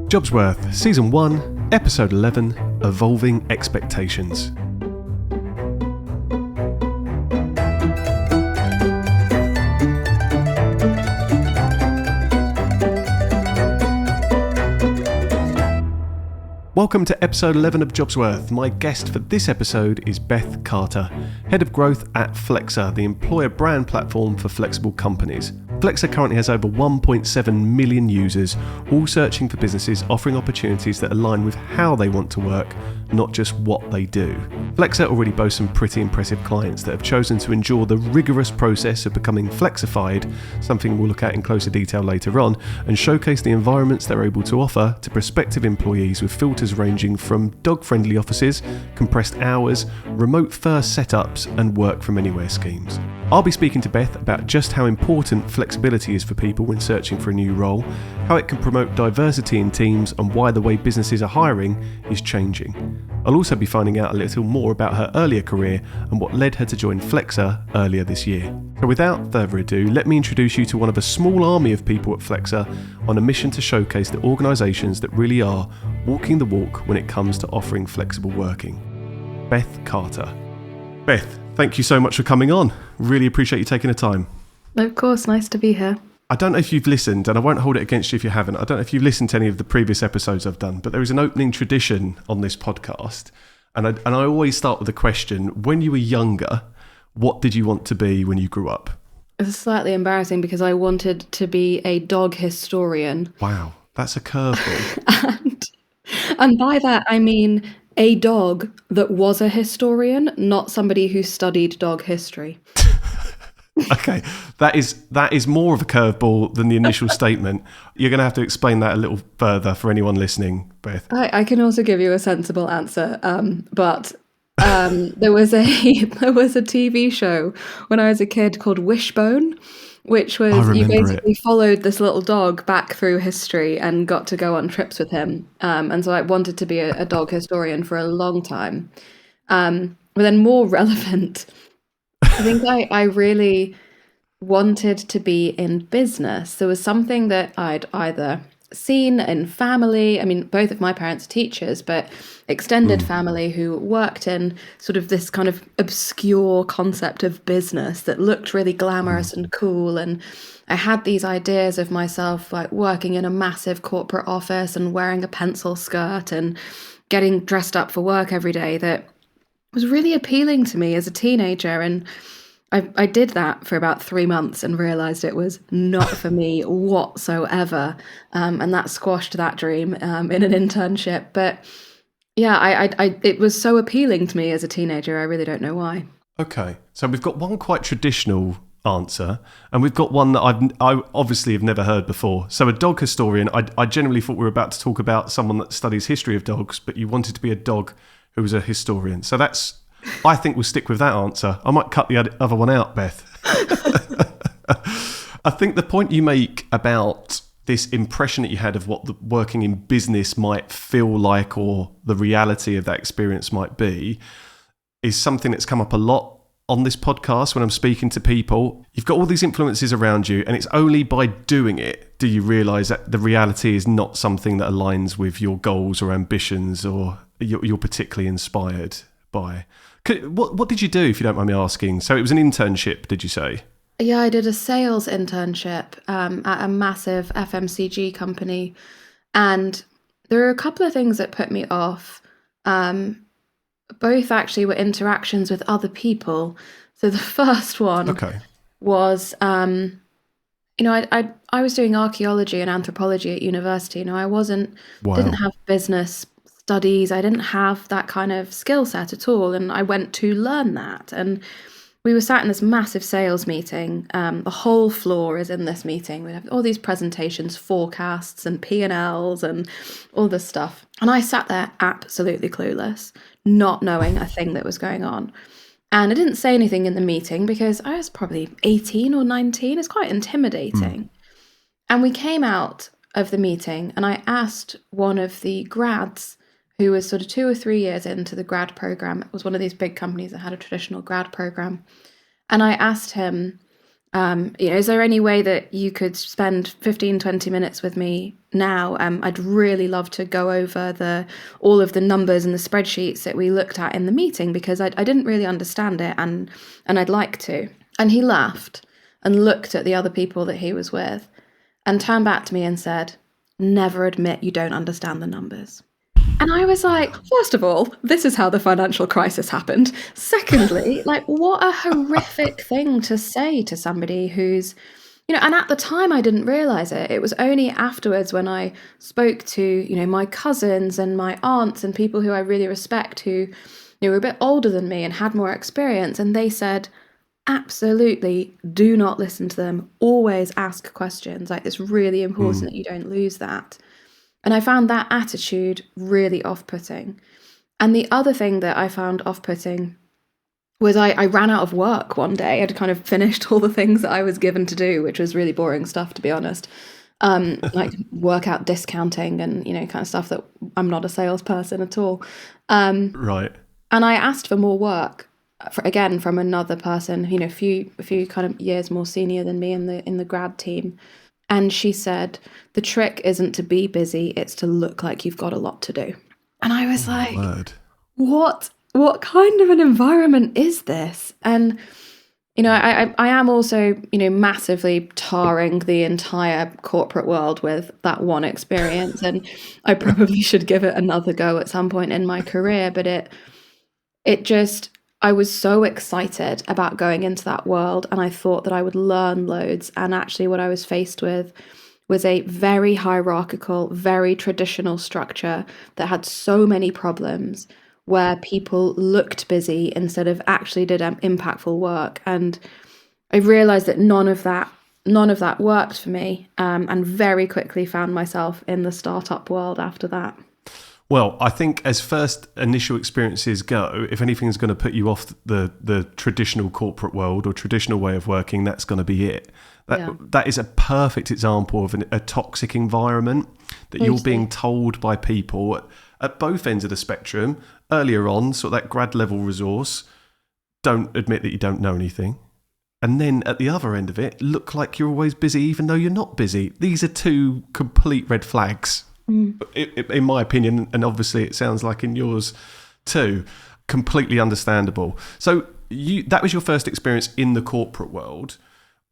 Jobsworth, Season 1, Episode 11, Evolving Expectations. Welcome to episode 11 of Jobsworth. My guest for this episode is Beth Carter, Head of Growth at Flexa, the employer brand platform for flexible companies. Flexa currently has over 1.7 million users, all searching for businesses offering opportunities that align with how they want to work, not just what they do. Flexa already boasts some pretty impressive clients that have chosen to endure the rigorous process of becoming flexified, something we'll look at in closer detail later on, and showcase the environments they're able to offer to prospective employees with filters ranging from dog-friendly offices, compressed hours, remote-first setups, and work-from-anywhere schemes. I'll be speaking to Beth about just how important flexibility is for people when searching for a new role, how it can promote diversity in teams, and why the way businesses are hiring is changing. I'll also be finding out a little more about her earlier career and what led her to join Flexa earlier this year. So without further ado, let me introduce you to one of a small army of people at Flexa on a mission to showcase the organisations that really are walking the walk when it comes to offering flexible working. Beth Carter. Beth, thank you so much for coming on. Really appreciate you taking the time. Of course, nice to be here. I don't know if you've listened, and I won't hold it against you if you haven't. I don't know if you've listened to any of the previous episodes I've done, but there is an opening tradition on this podcast. And I always start with a question. When you were younger, what did you want to be when you grew up? It's slightly embarrassing because I wanted to be a dog historian. Wow, that's a curveball. and by that, I mean a dog that was a historian, not somebody who studied dog history. Okay, that is more of a curveball than the initial statement. You're going to have to explain that a little further for anyone listening, Beth. I can also give you a sensible answer, but there was a TV show when I was a kid called Wishbone, which was you basically followed this little dog back through history and got to go on trips with him. And so I wanted to be a dog historian for a long time. But then more relevant, I think I really wanted to be in business. There was something that I'd either seen in family. I mean, both of my parents are teachers, but extended family who worked in sort of this kind of obscure concept of business that looked really glamorous and cool. And I had these ideas of myself like working in a massive corporate office and wearing a pencil skirt and getting dressed up for work every day that was really appealing to me as a teenager. And I did that for about 3 months and realised it was not for me whatsoever. And that squashed that dream in an internship. But yeah, it was so appealing to me as a teenager. I really don't know why. Okay, so we've got one quite traditional answer, and we've got one that I obviously have never heard before. So a dog historian, I generally thought we were about to talk about someone that studies history of dogs, but you wanted to be a dog who was a historian. So I think we'll stick with that answer. I might cut the other one out, Beth. I think the point you make about this impression that you had of what the working in business might feel like or the reality of that experience might be is something that's come up a lot on this podcast when I'm speaking to people. You've got all these influences around you, and it's only by doing it do you realise that the reality is not something that aligns with your goals or ambitions or you're particularly inspired by. What did you do, if you don't mind me asking? So it was an internship, did you say? Yeah, I did a sales internship at a massive FMCG company. And there were a couple of things that put me off. Both actually were interactions with other people. So the first one was, I was doing archaeology and anthropology at university. Didn't have business studies. I didn't have that kind of skill set at all. And I went to learn that. And we were sat in this massive sales meeting. The whole floor is in this meeting. We have all these presentations, forecasts and P&Ls and all this stuff. And I sat there absolutely clueless, not knowing a thing that was going on. And I didn't say anything in the meeting because I was probably 18 or 19. It's quite intimidating. And we came out of the meeting and I asked one of the grads who was sort of 2 or 3 years into the grad program. It was one of these big companies that had a traditional grad program. And I asked him, Is there any way that you could spend 15, 20 minutes with me now? I'd really love to go over all of the numbers and the spreadsheets that we looked at in the meeting, because I didn't really understand it, and I'd like to. And he laughed and looked at the other people that he was with and turned back to me and said, "Never admit you don't understand the numbers." And I was like, first of all, this is how the financial crisis happened. Secondly, like, what a horrific thing to say to somebody who's, and at the time I didn't realize it. It was only afterwards when I spoke to, my cousins and my aunts and people who I really respect, who, were a bit older than me and had more experience. And they said, absolutely do not listen to them. Always ask questions. Like, it's really important that you don't lose that. And I found that attitude really off-putting. And the other thing that I found off-putting was I ran out of work one day. I'd kind of finished all the things that I was given to do, which was really boring stuff, to be honest. Like workout discounting and, kind of stuff that I'm not a salesperson at all. Right. And I asked for more work, again, from another person, a few kind of years more senior than me in the grad team. And she said, the trick isn't to be busy, it's to look like you've got a lot to do. And I was what kind of an environment is this? And, I am also, massively tarring the entire corporate world with that one experience. And I probably should give it another go at some point in my career. But I was so excited about going into that world, and I thought that I would learn loads. And actually what I was faced with was a very hierarchical, very traditional structure that had so many problems, where people looked busy instead of actually did impactful work. And I realized that none of that worked for me, and very quickly found myself in the startup world after that. Well, I think as first initial experiences go, if anything's going to put you off the traditional corporate world or traditional way of working, that's going to be it. That is a perfect example of a toxic environment that you're being told by people at both ends of the spectrum earlier on, sort of that grad level resource, don't admit that you don't know anything. And then at the other end of it, look like you're always busy even though you're not busy. These are two complete red flags. In my opinion, and obviously it sounds like in yours too, completely understandable. So that was your first experience in the corporate world.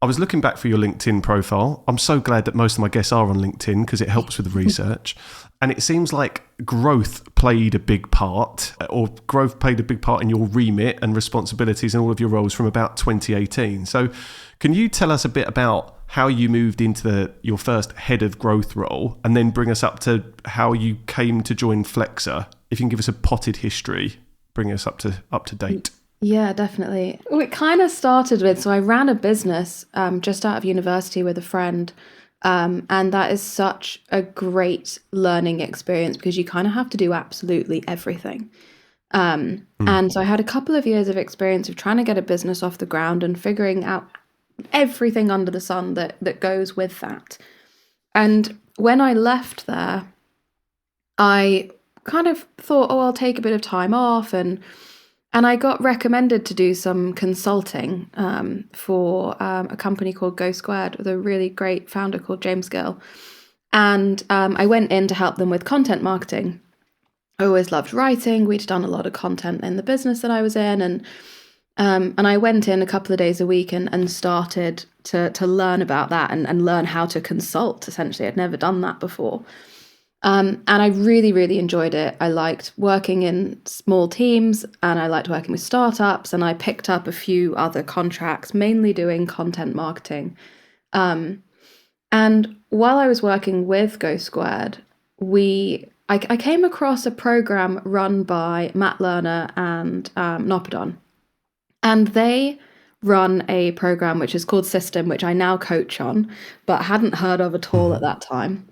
I was looking back for your LinkedIn profile. I'm so glad that most of my guests are on LinkedIn because it helps with the research. And it seems like growth played a big part in your remit and responsibilities and all of your roles from about 2018. So can you tell us a bit about how you moved into your first head of growth role, and then bring us up to how you came to join Flexa? If you can give us a potted history, bring us up to date. Yeah, definitely. Well, it kind of started with, so I ran a business just out of university with a friend. And that is such a great learning experience because you kind of have to do absolutely everything. And so I had a couple of years of experience of trying to get a business off the ground and figuring out everything under the sun that goes with that. And when I left there, I kind of thought, I'll take a bit of time off, and I got recommended to do some consulting for a company called Go Squared with a really great founder called James Gill. And I went in to help them with content marketing. I always loved writing. We'd done a lot of content in the business that I was in, and I went in a couple of days a week and started to learn about that and learn how to consult, essentially. I'd never done that before. And I really, really enjoyed it. I liked working in small teams, and I liked working with startups, and I picked up a few other contracts, mainly doing content marketing. And while I was working with Go Squared, I came across a program run by Matt Lerner and Noppadon. And they run a program which is called System, which I now coach on, but hadn't heard of at all at that time.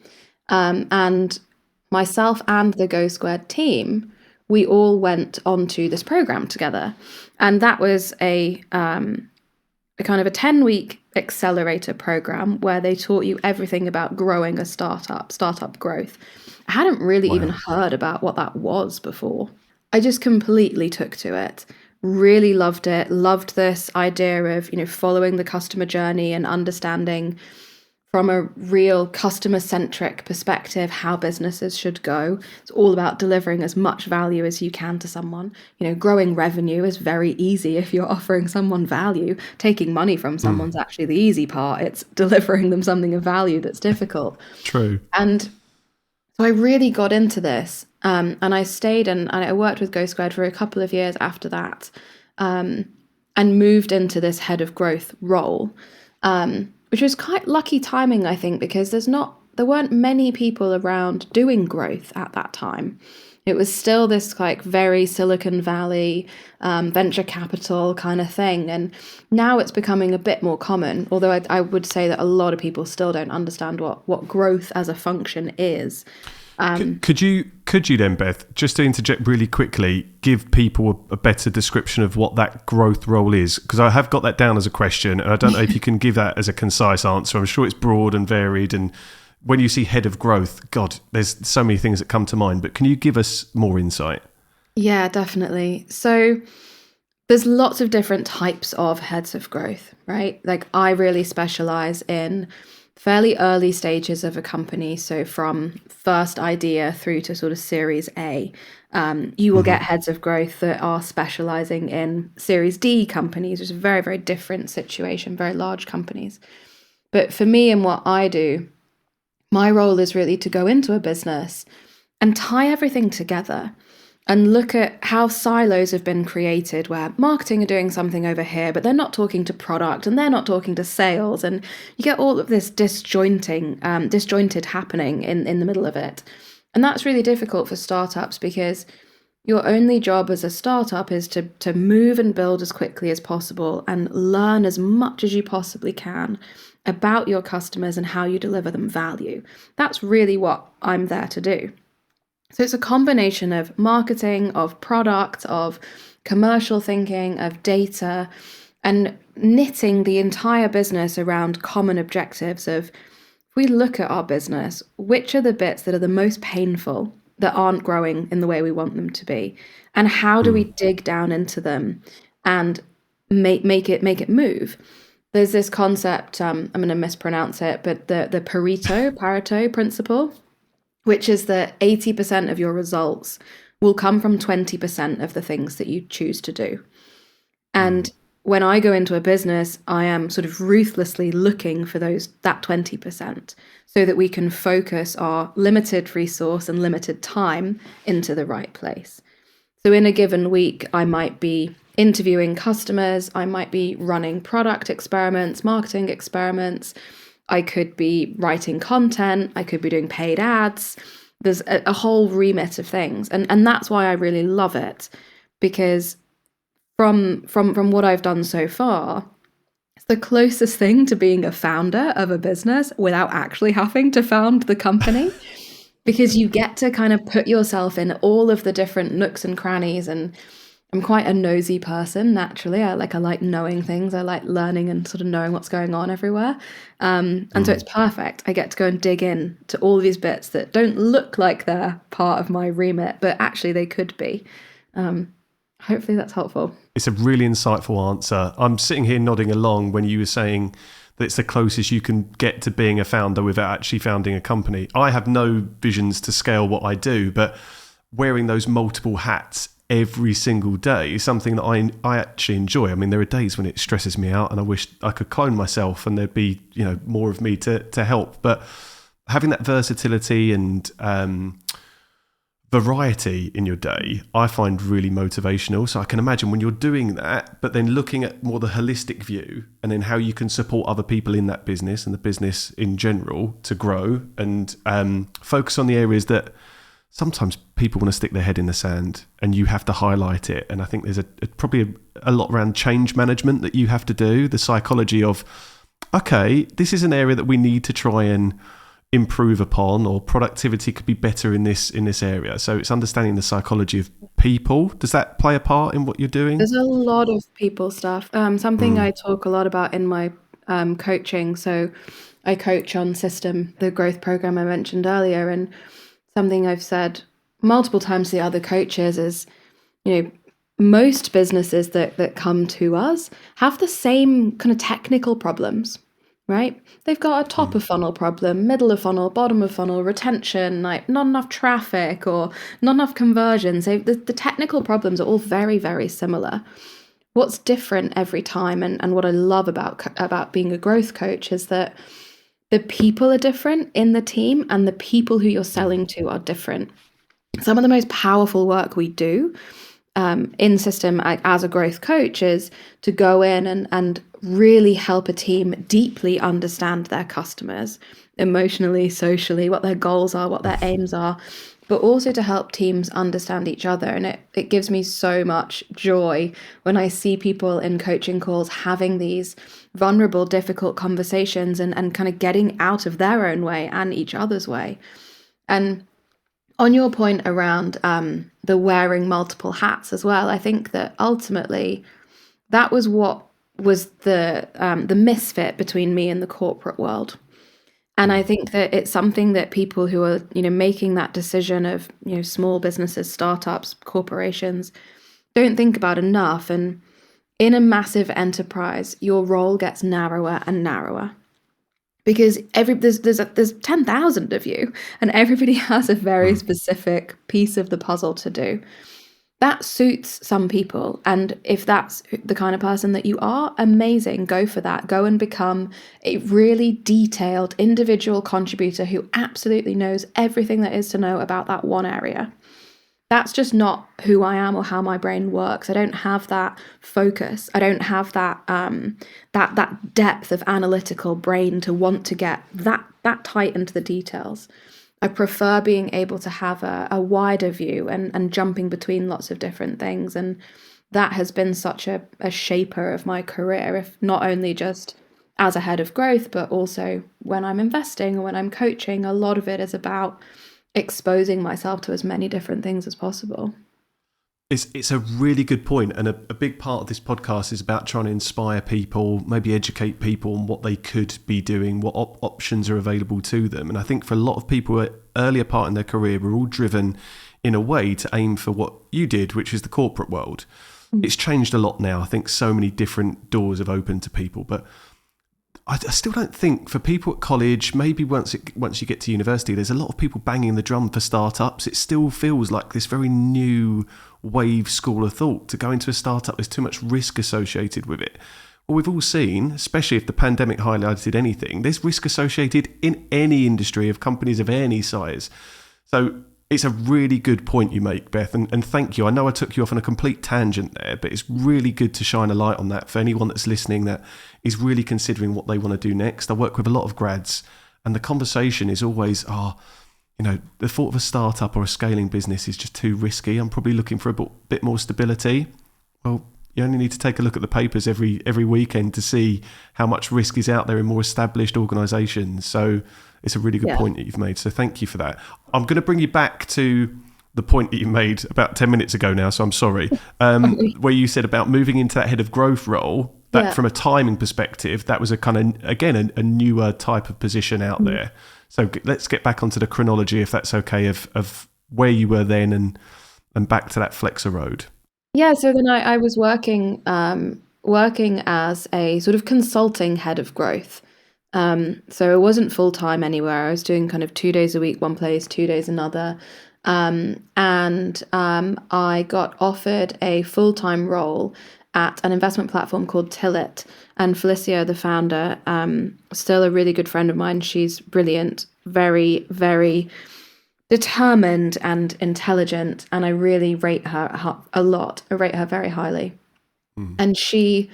And myself and the Go Squared team, we all went onto this program together. And that was a kind of a 10-week accelerator program where they taught you everything about growing a startup growth. I hadn't really even heard about what that was before. I just completely took to it. really loved it, loved this idea of, following the customer journey and understanding from a real customer-centric perspective how businesses should go. It's all about delivering as much value as you can to someone. Growing revenue is very easy if you're offering someone value. Taking money from someone's actually the easy part. It's delivering them something of value that's difficult. True. And so I really got into this, and I stayed and I worked with Go Squared for a couple of years after that, and moved into this head of growth role, which was quite lucky timing, I think, because there weren't many people around doing growth at that time. It was still this like very Silicon Valley venture capital kind of thing. And now it's becoming a bit more common, although I would say that a lot of people still don't understand what growth as a function is. Could you then, Beth, just to interject really quickly, give people a better description of what that growth role is? Because I have got that down as a question, and I don't know if you can give that as a concise answer. I'm sure it's broad and varied, and when you see head of growth, God, there's so many things that come to mind, but can you give us more insight? Yeah, definitely. So there's lots of different types of heads of growth, right? Like I really specialize in fairly early stages of a company. So from first idea through to sort of Series A, you will get heads of growth that are specializing in Series D companies, which is a very, very different situation, very large companies. But for me and what I do, my role is really to go into a business and tie everything together and look at how silos have been created where marketing are doing something over here, but they're not talking to product and they're not talking to sales. And you get all of this disjointed happening in the middle of it. And that's really difficult for startups because your only job as a startup is to move and build as quickly as possible and learn as much as you possibly can about your customers and how you deliver them value. That's really what I'm there to do. So it's a combination of marketing, of product, of commercial thinking, of data, and knitting the entire business around common objectives of, if we look at our business, which are the bits that are the most painful, that aren't growing in the way we want them to be, and how do we dig down into them and make it move? There's this concept, I'm going to mispronounce it, but the Pareto principle, which is that 80% of your results will come from 20% of the things that you choose to do. And when I go into a business, I am sort of ruthlessly looking for that 20% so that we can focus our limited resource and limited time into the right place. So in a given week, I might be interviewing customers, I might be running product experiments, marketing experiments, I could be writing content, I could be doing paid ads. There's a whole remit of things. And that's why I really love it, because from what I've done so far, it's the closest thing to being a founder of a business without actually having to found the company, because you get to kind of put yourself in all of the different nooks and crannies. And I'm quite a nosy person naturally. I like knowing things. I like learning and sort of knowing what's going on everywhere. And so it's perfect. I get to go and dig in to all these bits that don't look like they're part of my remit, but actually they could be. Hopefully that's helpful. It's a really insightful answer. I'm sitting here nodding along when you were saying that it's the closest you can get to being a founder without actually founding a company. I have no visions to scale what I do, but wearing those multiple hats every single day is something that I actually enjoy. I mean, there are days when it stresses me out and I wish I could clone myself and there'd be, more of me to help. But having that versatility and variety in your day, I find really motivational. So I can imagine when you're doing that, but then looking at more the holistic view and then how you can support other people in that business and the business in general to grow and focus on the areas that sometimes people want to stick their head in the sand and you have to highlight it. And I think there's probably a lot around change management that you have to do, the psychology of, okay, this is an area that we need to try and improve upon, or productivity could be better in this area. So it's understanding the psychology of people. Does that play a part in what you're doing? There's a lot of people stuff. Something I talk a lot about in my coaching. So I coach on System, the growth program I mentioned earlier, and something I've said multiple times to the other coaches is, most businesses that come to us have the same kind of technical problems, right? They've got a top of funnel problem, middle of funnel, bottom of funnel, retention, like not enough traffic or not enough conversions. So the technical problems are all very, very similar. What's different every time, and what I love about being a growth coach, is that the people are different in the team, and the people who you're selling to are different. Some of the most powerful work we do in system as a growth coach is to go in and really help a team deeply understand their customers emotionally, socially, what their goals are, what their aims are, but also to help teams understand each other. And it gives me so much joy when I see people in coaching calls having these vulnerable, difficult conversations and kind of getting out of their own way and each other's way. And on your point around the wearing multiple hats as well, I think that ultimately that was what was the misfit between me and the corporate world. And I think that it's something that people who are, making that decision of, small businesses, startups, corporations, don't think about enough. And in a massive enterprise, your role gets narrower and narrower, because there's 10,000 of you, and everybody has a very specific piece of the puzzle to do. That suits some people, and if that's the kind of person that you are, amazing, go for that. Go and become a really detailed individual contributor who absolutely knows everything there is to know about that one area. That's just not who I am or how my brain works. I don't have that focus. I don't have that that depth of analytical brain to want to get that tight into the details. I prefer being able to have a wider view and jumping between lots of different things. And that has been such a shaper of my career, if not only just as a head of growth, but also when I'm investing or when I'm coaching. A lot of it is about exposing myself to as many different things as possible. It's a really good point, and a big part of this podcast is about trying to inspire people, maybe educate people on what they could be doing, what options are available to them. And I think for a lot of people at earlier part in their career, we're all driven in a way to aim for what you did, which is the corporate world. It's changed a lot now. I think so many different doors have opened to people, but I still don't think for people at college, maybe once you get to university, there's a lot of people banging the drum for startups. It still feels like this very new wave school of thought. To go into a startup, there's too much risk associated with it. Well, we've all seen, especially if the pandemic highlighted anything, there's risk associated in any industry of companies of any size. So it's a really good point you make, Beth, and thank you. I know I took you off on a complete tangent there, but it's really good to shine a light on that for anyone that's listening that is really considering what they want to do next. I work with a lot of grads, and the conversation is always, the thought of a startup or a scaling business is just too risky. I'm probably looking for a bit more stability. Well, you only need to take a look at the papers every weekend to see how much risk is out there in more established organisations. So it's a really good point that you've made. So thank you for that. I'm going to bring you back to the point that you made about 10 minutes ago now, so I'm sorry, where you said about moving into that head of growth role, that from a timing perspective, that was a kind of, again, a newer type of position out there. So let's get back onto the chronology, if that's okay, of where you were then and back to that Flexa road. Yeah, so then I was working as a sort of consulting head of growth. So it wasn't full-time anywhere. I was doing kind of 2 days a week, one place, 2 days another. And I got offered a full-time role at an investment platform called Tillit. And Felicia, the founder, still a really good friend of mine. She's brilliant, very, very determined and intelligent. And I really rate her a lot. I rate her very highly. And she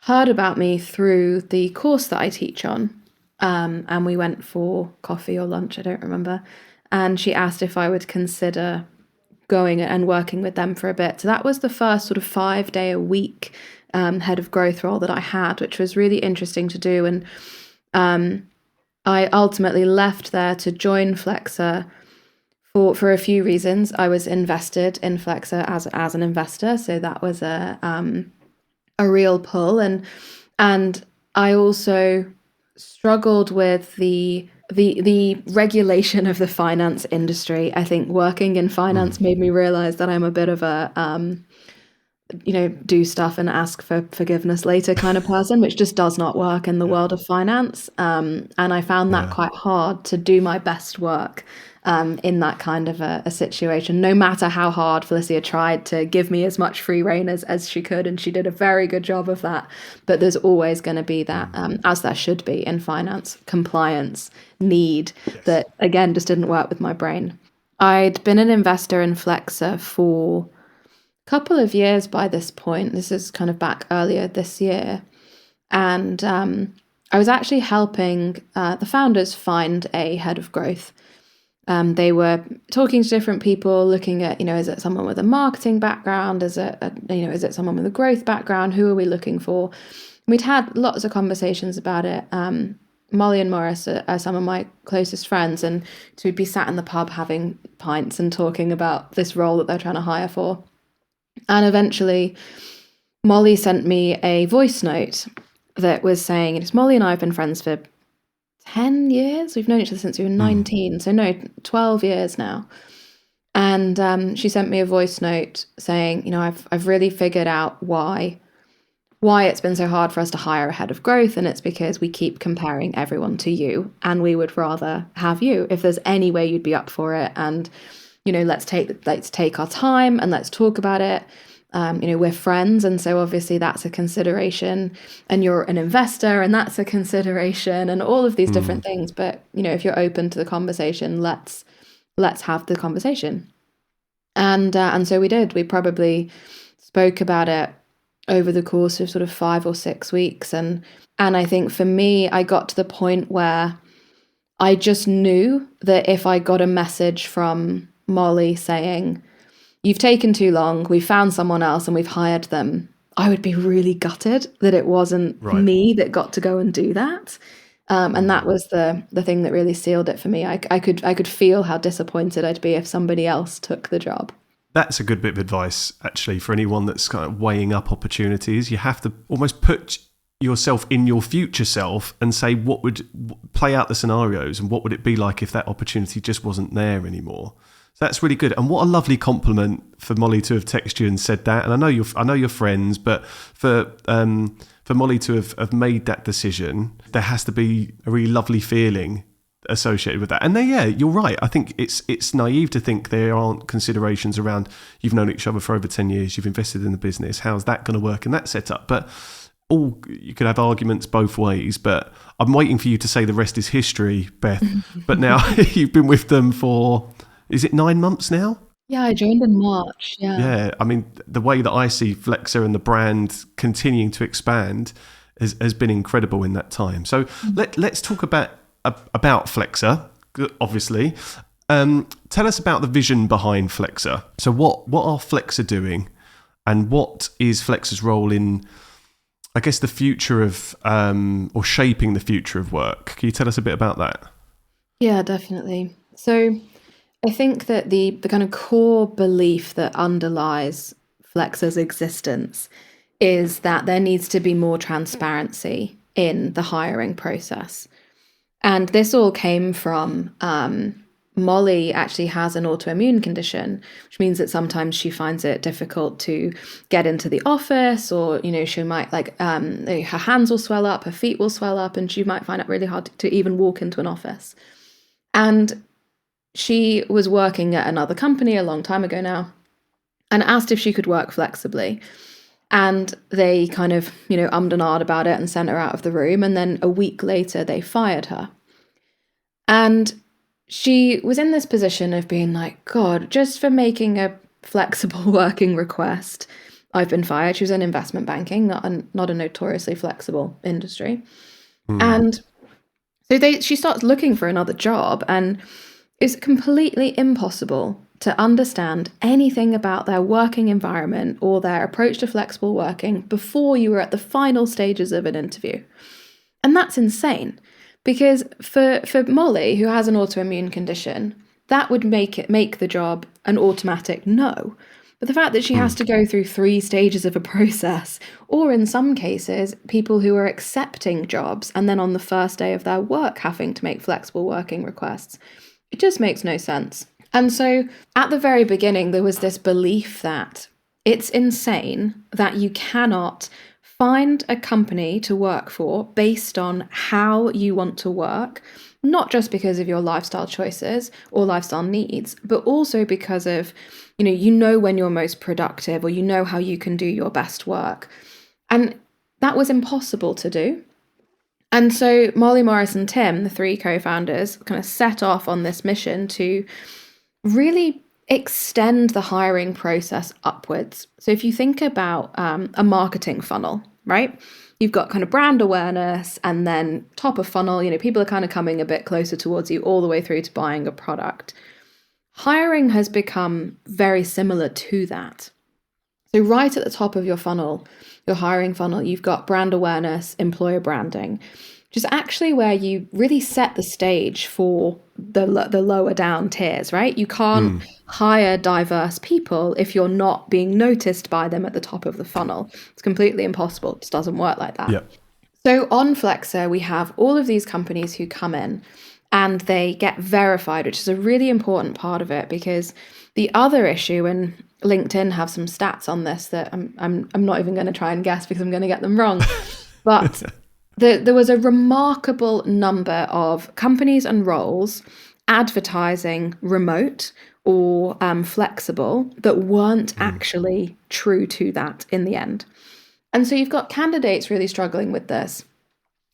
heard about me through the course that I teach on. And we went for coffee or lunch, I don't remember. And she asked if I would consider going and working with them for a bit. So that was the first sort of 5-day-a-week head of growth role that I had, which was really interesting to do. And I ultimately left there to join Flexa for a few reasons. I was invested in Flexa as an investor, so that was a real pull, and I also struggled with the regulation of the finance industry. I think working in finance made me realize that I'm a bit of a do stuff and ask for forgiveness later kind of person, which just does not work in the world of finance. And I found that quite hard to do my best work in that kind of a situation, no matter how hard Felicia tried to give me as much free rein as she could. And she did a very good job of that. But there's always going to be that, as there should be in finance, compliance need that, again, just didn't work with my brain. I'd been an investor in Flexa for couple of years by this point. This is kind of back earlier this year. And I was actually helping the founders find a head of growth. They were talking to different people, looking at, is it someone with a marketing background? Is it someone with a growth background? Who are we looking for? We'd had lots of conversations about it. Molly and Morris are some of my closest friends, and so we'd be sat in the pub having pints and talking about this role that they're trying to hire for. And eventually, Molly sent me a voice note that was saying, Molly and I have been friends for 10 years. We've known each other since we were 19. So no, 12 years now. And she sent me a voice note saying, I've really figured out why it's been so hard for us to hire a head of growth. And it's because we keep comparing everyone to you. And we would rather have you if there's any way you'd be up for it. And let's take our time and let's talk about it. We're friends, and so obviously that's a consideration. And you're an investor, and that's a consideration, and all of these different things. But if you're open to the conversation, let's have the conversation. And so we did. We probably spoke about it over the course of sort of 5 or 6 weeks, and I think for me, I got to the point where I just knew that if I got a message from Molly saying, "You've taken too long, we've found someone else and we've hired them," I would be really gutted that it wasn't me that got to go and do that. And that was the thing that really sealed it for me. I could feel how disappointed I'd be if somebody else took the job. That's a good bit of advice, actually, for anyone that's kind of weighing up opportunities. You have to almost put yourself in your future self and say, what would play out the scenarios and what would it be like if that opportunity just wasn't there anymore. So that's really good. And what a lovely compliment for Molly to have texted you and said that. And I know you're friends, but for Molly to have made that decision, there has to be a really lovely feeling associated with that. And you're right. I think it's naive to think there aren't considerations around, you've known each other for over 10 years, you've invested in the business, how's that going to work in that setup? But you could have arguments both ways, but I'm waiting for you to say the rest is history, Beth. But now you've been with them for, is it 9 months now? Yeah, I joined in March. Yeah. I mean, the way that I see Flexa and the brand continuing to expand has been incredible in that time. So let's talk about Flexa, obviously. Tell us about the vision behind Flexa. So what are Flexa doing, and what is Flexa's role in, I guess, the future of, or shaping the future of work? Can you tell us a bit about that? Yeah, definitely. So I think that the kind of core belief that underlies Flexa's existence is that there needs to be more transparency in the hiring process. And this all came from Molly actually has an autoimmune condition, which means that sometimes she finds it difficult to get into the office, or, she might her hands will swell up, her feet will swell up, and she might find it really hard to even walk into an office. And she was working at another company a long time ago now and asked if she could work flexibly. And they kind of, ummed and ahed about it and sent her out of the room. And then a week later, they fired her. And she was in this position of being like, God, just for making a flexible working request, I've been fired. She was in investment banking, not a notoriously flexible industry. And so she starts looking for another job, and it's completely impossible to understand anything about their working environment or their approach to flexible working before you were at the final stages of an interview. And that's insane, because for Molly, who has an autoimmune condition, that would make the job an automatic no. But the fact that she has to go through 3 stages of a process, or in some cases, people who are accepting jobs and then on the first day of their work having to make flexible working requests, it just makes no sense. And so at the very beginning, there was this belief that It's insane that you cannot find a company to work for based on how you want to work, not just because of your lifestyle choices or lifestyle needs, but also because of, you know when you're most productive, or you know how you can do your best work. And that was impossible to do. And so Molly, Morris, and Tim, the three co-founders, kind of set off on this mission to really extend the hiring process upwards. So if you think about a marketing funnel, right? You've got kind of brand awareness, and then top of funnel, people are kind of coming a bit closer towards you all the way through to buying a product. Hiring has become very similar to that. So right at the top of your funnel, your hiring funnel, you've got brand awareness, employer branding, which is actually where you really set the stage for the lower down tiers, right? You can't hire diverse people if you're not being noticed by them at the top of the funnel. It's completely impossible. It just doesn't work like that. Yep. So on Flexa, we have all of these companies who come in and they get verified, which is a really important part of it, because the other issue, and LinkedIn have some stats on this that I'm not even going to try and guess because I'm going to get them wrong, but there was a remarkable number of companies and roles advertising remote or flexible that weren't actually true to that in the end. And so you've got candidates really struggling with this.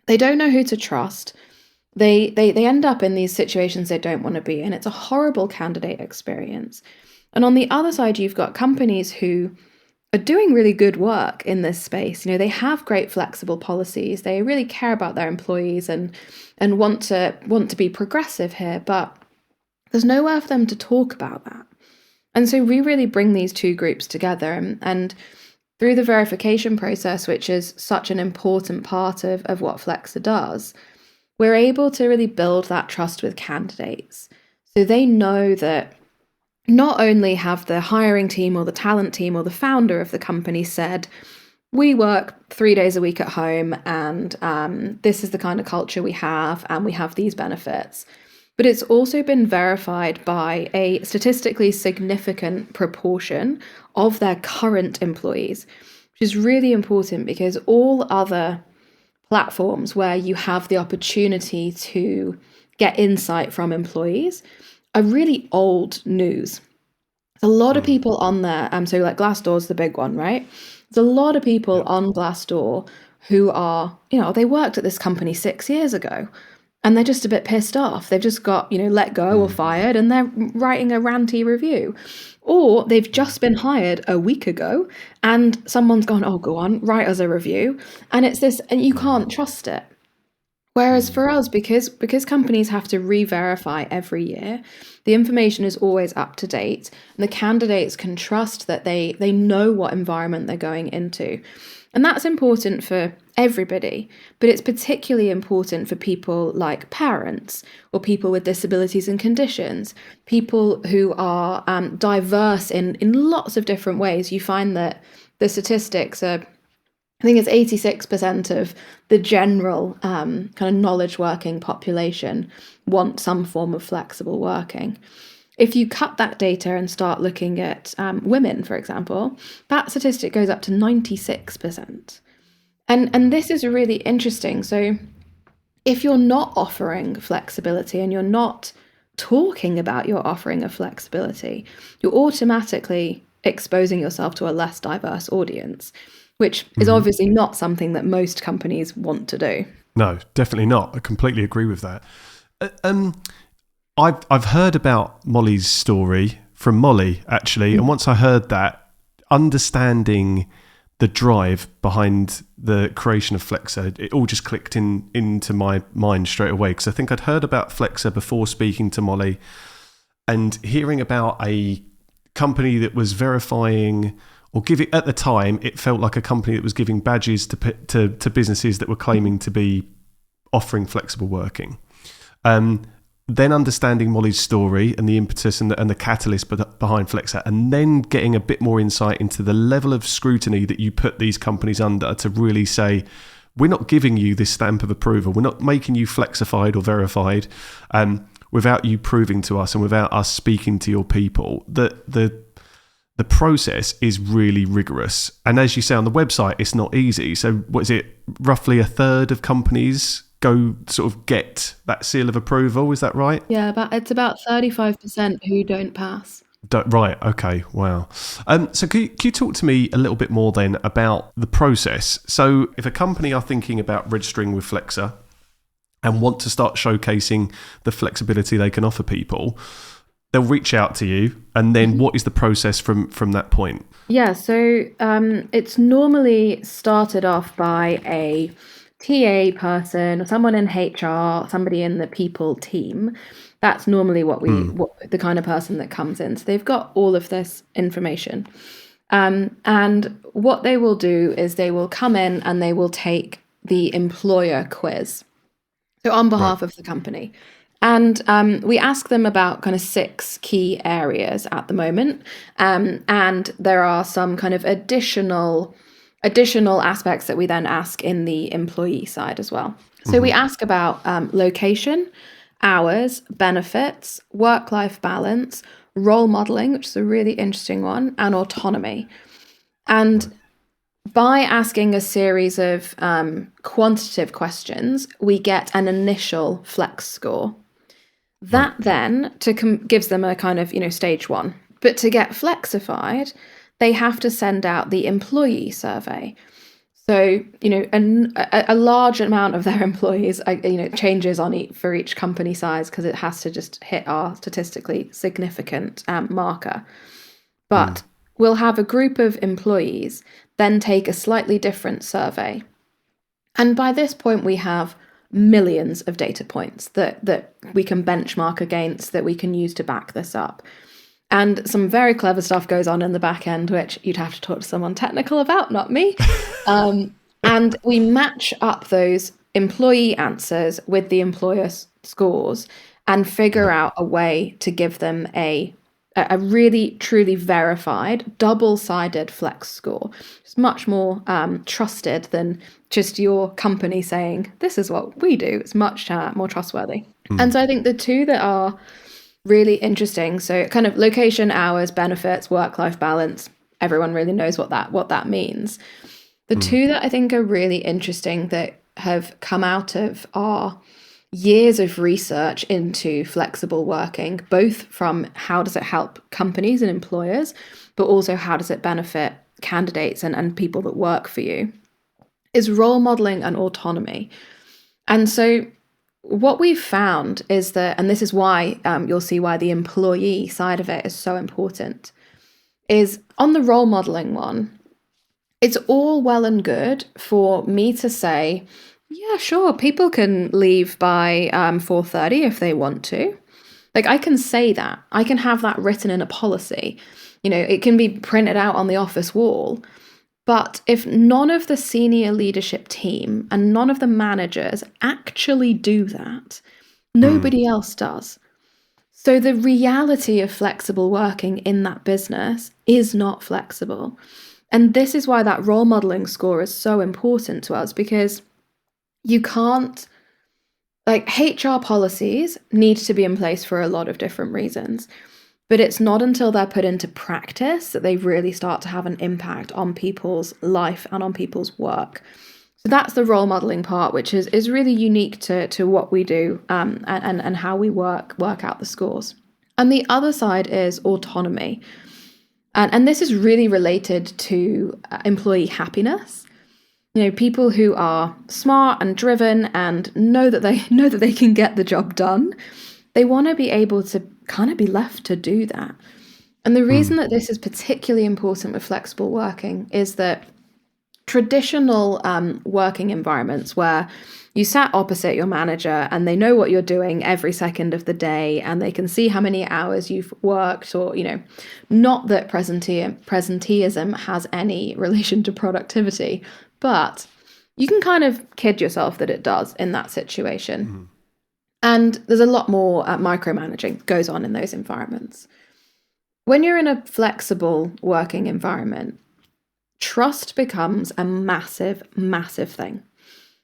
They don't know who to trust. They end up in these situations they don't want to be in. It's a horrible candidate experience. And on the other side, you've got companies who are doing really good work in this space. They have great flexible policies. They really care about their employees and want to be progressive here, but there's nowhere for them to talk about that. And so we really bring these two groups together, and through the verification process, which is such an important part of what Flexa does, we're able to really build that trust with candidates. So they know that not only have the hiring team or the talent team or the founder of the company said, we work 3 days a week at home, and this is the kind of culture we have, and we have these benefits, but it's also been verified by a statistically significant proportion of their current employees, which is really important because all other platforms where you have the opportunity to get insight from employees are really old news. There's a lot of people on there. So like Glassdoor's the big one, right? There's a lot of people on Glassdoor who are, they worked at this company 6 years ago, and they're just a bit pissed off. They've just got, let go or fired, and they're writing a ranty review. Or they've just been hired a week ago, and someone's gone, oh, go on, write us a review. And it's this, and you can't trust it. Whereas for us, because companies have to re-verify every year, the information is always up to date, and the candidates can trust that they know what environment they're going into. And that's important for everybody, but it's particularly important for people like parents or people with disabilities and conditions, people who are diverse in lots of different ways. You find that the statistics are, I think it's 86% of the general kind of knowledge working population want some form of flexible working. If you cut that data and start looking at women, for example, that statistic goes up to 96%. And this is really interesting. So if you're not offering flexibility and you're not talking about your offering of flexibility, you're automatically exposing yourself to a less diverse audience, which is obviously not something that most companies want to do. No, definitely not. I completely agree with that. I've heard about Molly's story from Molly, actually, and once I heard that, understanding the drive behind the creation of Flexa, it all just clicked into my mind straight away, because I think I'd heard about Flexa before speaking to Molly, and hearing about a company that was verifying, or giving, at the time, it felt like a company that was giving badges to businesses that were claiming to be offering flexible working. Then understanding Molly's story and the impetus and the catalyst behind Flexa, and then getting a bit more insight into the level of scrutiny that you put these companies under to really say, we're not giving you this stamp of approval. We're not making you flexified or verified without you proving to us and without us speaking to your people. The the process is really rigorous. And as you say on the website, it's not easy. So what is it, roughly a third of companies go sort of get that seal of approval? Is that right? Yeah, it's about 35% who don't pass. Right. Okay. Wow. So can you talk to me a little bit more then about the process? So if a company are thinking about registering with Flexa and want to start showcasing the flexibility they can offer people, they'll reach out to you, and then what is the process from that point? Yeah, so it's normally started off by a TA person or someone in HR, somebody in the people team. That's normally what the kind of person that comes in. So they've got all of this information. And what they will do is they will come in and they will take the employer quiz. So on behalf of the company. And we ask them about kind of 6 key areas at the moment. And there are some kind of additional aspects that we then ask in the employee side as well. So we ask about location, hours, benefits, work-life balance, role modeling, which is a really interesting one, and autonomy. And by asking a series of quantitative questions, we get an initial flex score. That then gives them a kind of, stage 1. But to get flexified, they have to send out the employee survey. So, a large amount of their employees, changes for each company size because it has to just hit our statistically significant marker. But we'll have a group of employees then take a slightly different survey. And by this point, we have millions of data points that we can benchmark against, that we can use to back this up. And some very clever stuff goes on in the back end, which you'd have to talk to someone technical about, not me. And we match up those employee answers with the employer scores and figure out a way to give them a really truly verified double-sided flex score. It's much more trusted than just your company saying, this is what we do. It's much more trustworthy. And so I think the two that are really interesting, so kind of location, hours, benefits, work-life balance, everyone really knows what that means. The two that I think are really interesting that have come out of our years of research into flexible working, both from how does it help companies and employers, but also how does it benefit candidates and people that work for you, is role modeling and autonomy. And so what we've found is that, and this is why you'll see why the employee side of it is so important, is on the role modeling one, it's all well and good for me to say, yeah, sure, people can leave by 4:30 if they want to. Like, I can say that. I can have that written in a policy. It can be printed out on the office wall. But if none of the senior leadership team and none of the managers actually do that, nobody else does. So the reality of flexible working in that business is not flexible. And this is why that role modeling score is so important to us, because you can't, HR policies need to be in place for a lot of different reasons, but it's not until they're put into practice that they really start to have an impact on people's life and on people's work. So that's the role modeling part, which is really unique to what we do and how we work out the scores. And the other side is autonomy. And this is really related to employee happiness. People who are smart and driven and know that they can get the job done, they want to be able to kind of be left to do that. And the reason that this is particularly important with flexible working is that traditional working environments where you sat opposite your manager and they know what you're doing every second of the day and they can see how many hours you've worked, or, not that presenteeism has any relation to productivity, but you can kind of kid yourself that it does in that situation. And there's a lot more micromanaging goes on in those environments. When you're in a flexible working environment, trust becomes a massive, massive thing.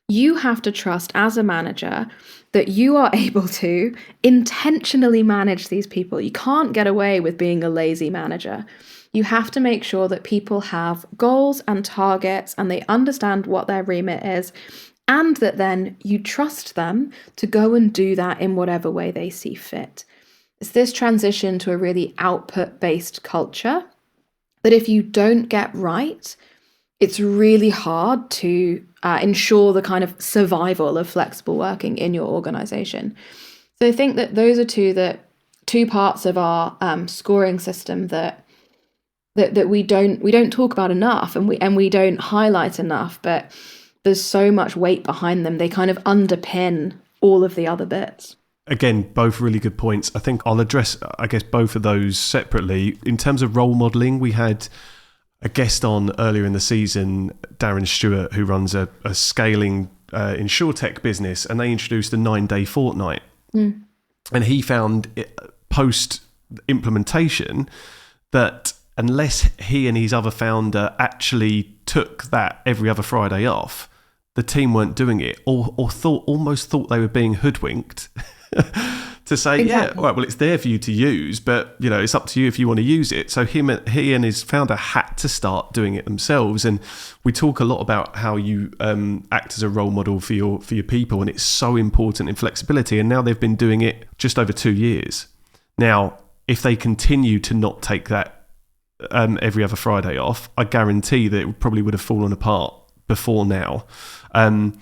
you have to trust as a manager that you are able to intentionally manage these people. You can't get away with being a lazy manager. You have to make sure that people have goals and targets and they understand what their remit is, and that then you trust them to go and do that in whatever way they see fit. It's this transition to a really output-based culture that if you don't get right, it's really hard to ensure the kind of survival of flexible working in your organization. So I think that those are two parts of our scoring system that we don't talk about enough, and we don't highlight enough, but there's so much weight behind them. They kind of underpin all of the other bits. Again, both really good points. I think I'll address, I guess, both of those separately. In terms of role modelling, we had a guest on earlier in the season, Darren Stewart, who runs a scaling insurtech business, and they introduced a 9-day fortnight. And he found post-implementation that unless he and his other founder actually took that every other Friday off, the team weren't doing it, or almost thought they were being hoodwinked to say, exactly. Yeah, all right, well, it's there for you to use, but it's up to you if you want to use it. So he and his founder had to start doing it themselves. And we talk a lot about how you act as a role model for your people, and it's so important in flexibility. And now they've been doing it just over 2 years. Now, if they continue to not take that every other Friday off, I guarantee that it probably would have fallen apart before now. And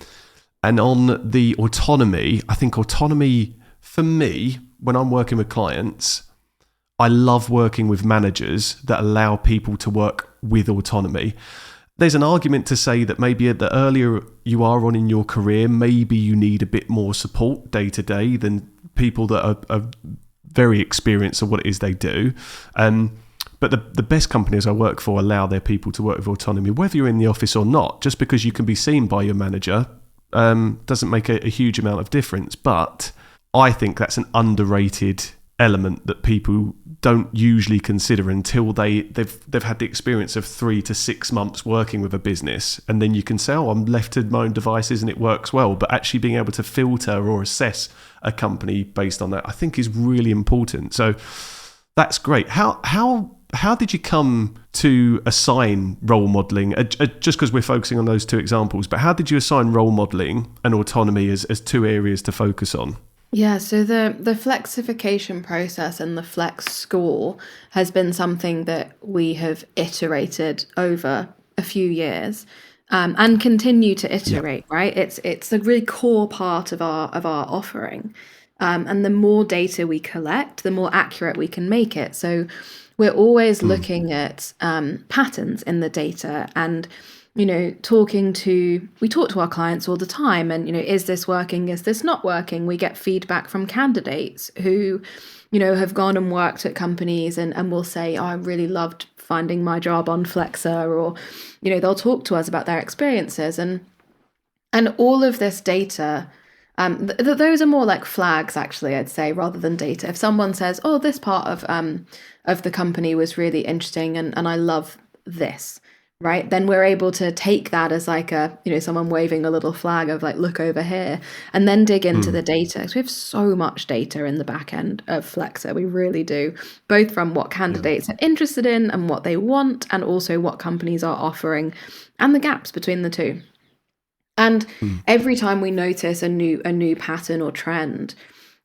on the autonomy, I think autonomy, for me, when I'm working with clients, I love working with managers that allow people to work with autonomy. There's an argument to say that maybe the earlier you are on in your career, maybe you need a bit more support day to day than people that are very experienced at what it is they do. But the best companies I work for allow their people to work with autonomy, whether you're in the office or not. Just because you can be seen by your manager doesn't make a huge amount of difference. But I think that's an underrated element that people don't usually consider until they've had the experience of 3 to 6 months working with a business, and then you can say, oh, I'm left to my own devices and it works well. But actually being able to filter or assess a company based on that, I think, is really important. So that's great. How did you come to assign role modelling? Just because we're focusing on those two examples, but how did you assign role modelling and autonomy as two areas to focus on? Yeah, so the flexification process and the flex score has been something that we have iterated over a few years, and continue to iterate. Yeah. Right? It's a really core part of our offering, and the more data we collect, the more accurate we can make it. So we're always looking at patterns in the data, and we talk to our clients all the time, and is this working, is this not working? We get feedback from candidates who have gone and worked at companies and will say, oh, I really loved finding my job on Flexa, or they'll talk to us about their experiences, and all of this data. Those are more like flags, actually, I'd say, rather than data. If someone says, oh, this part of the company was really interesting and I love this, right? Then we're able to take that as like someone waving a little flag of like, look over here, and then dig into the data. Because we have so much data in the back end of Flexa. We really do, both from what candidates are interested in and what they want, and also what companies are offering and the gaps between the two. And every time we notice a new pattern or trend,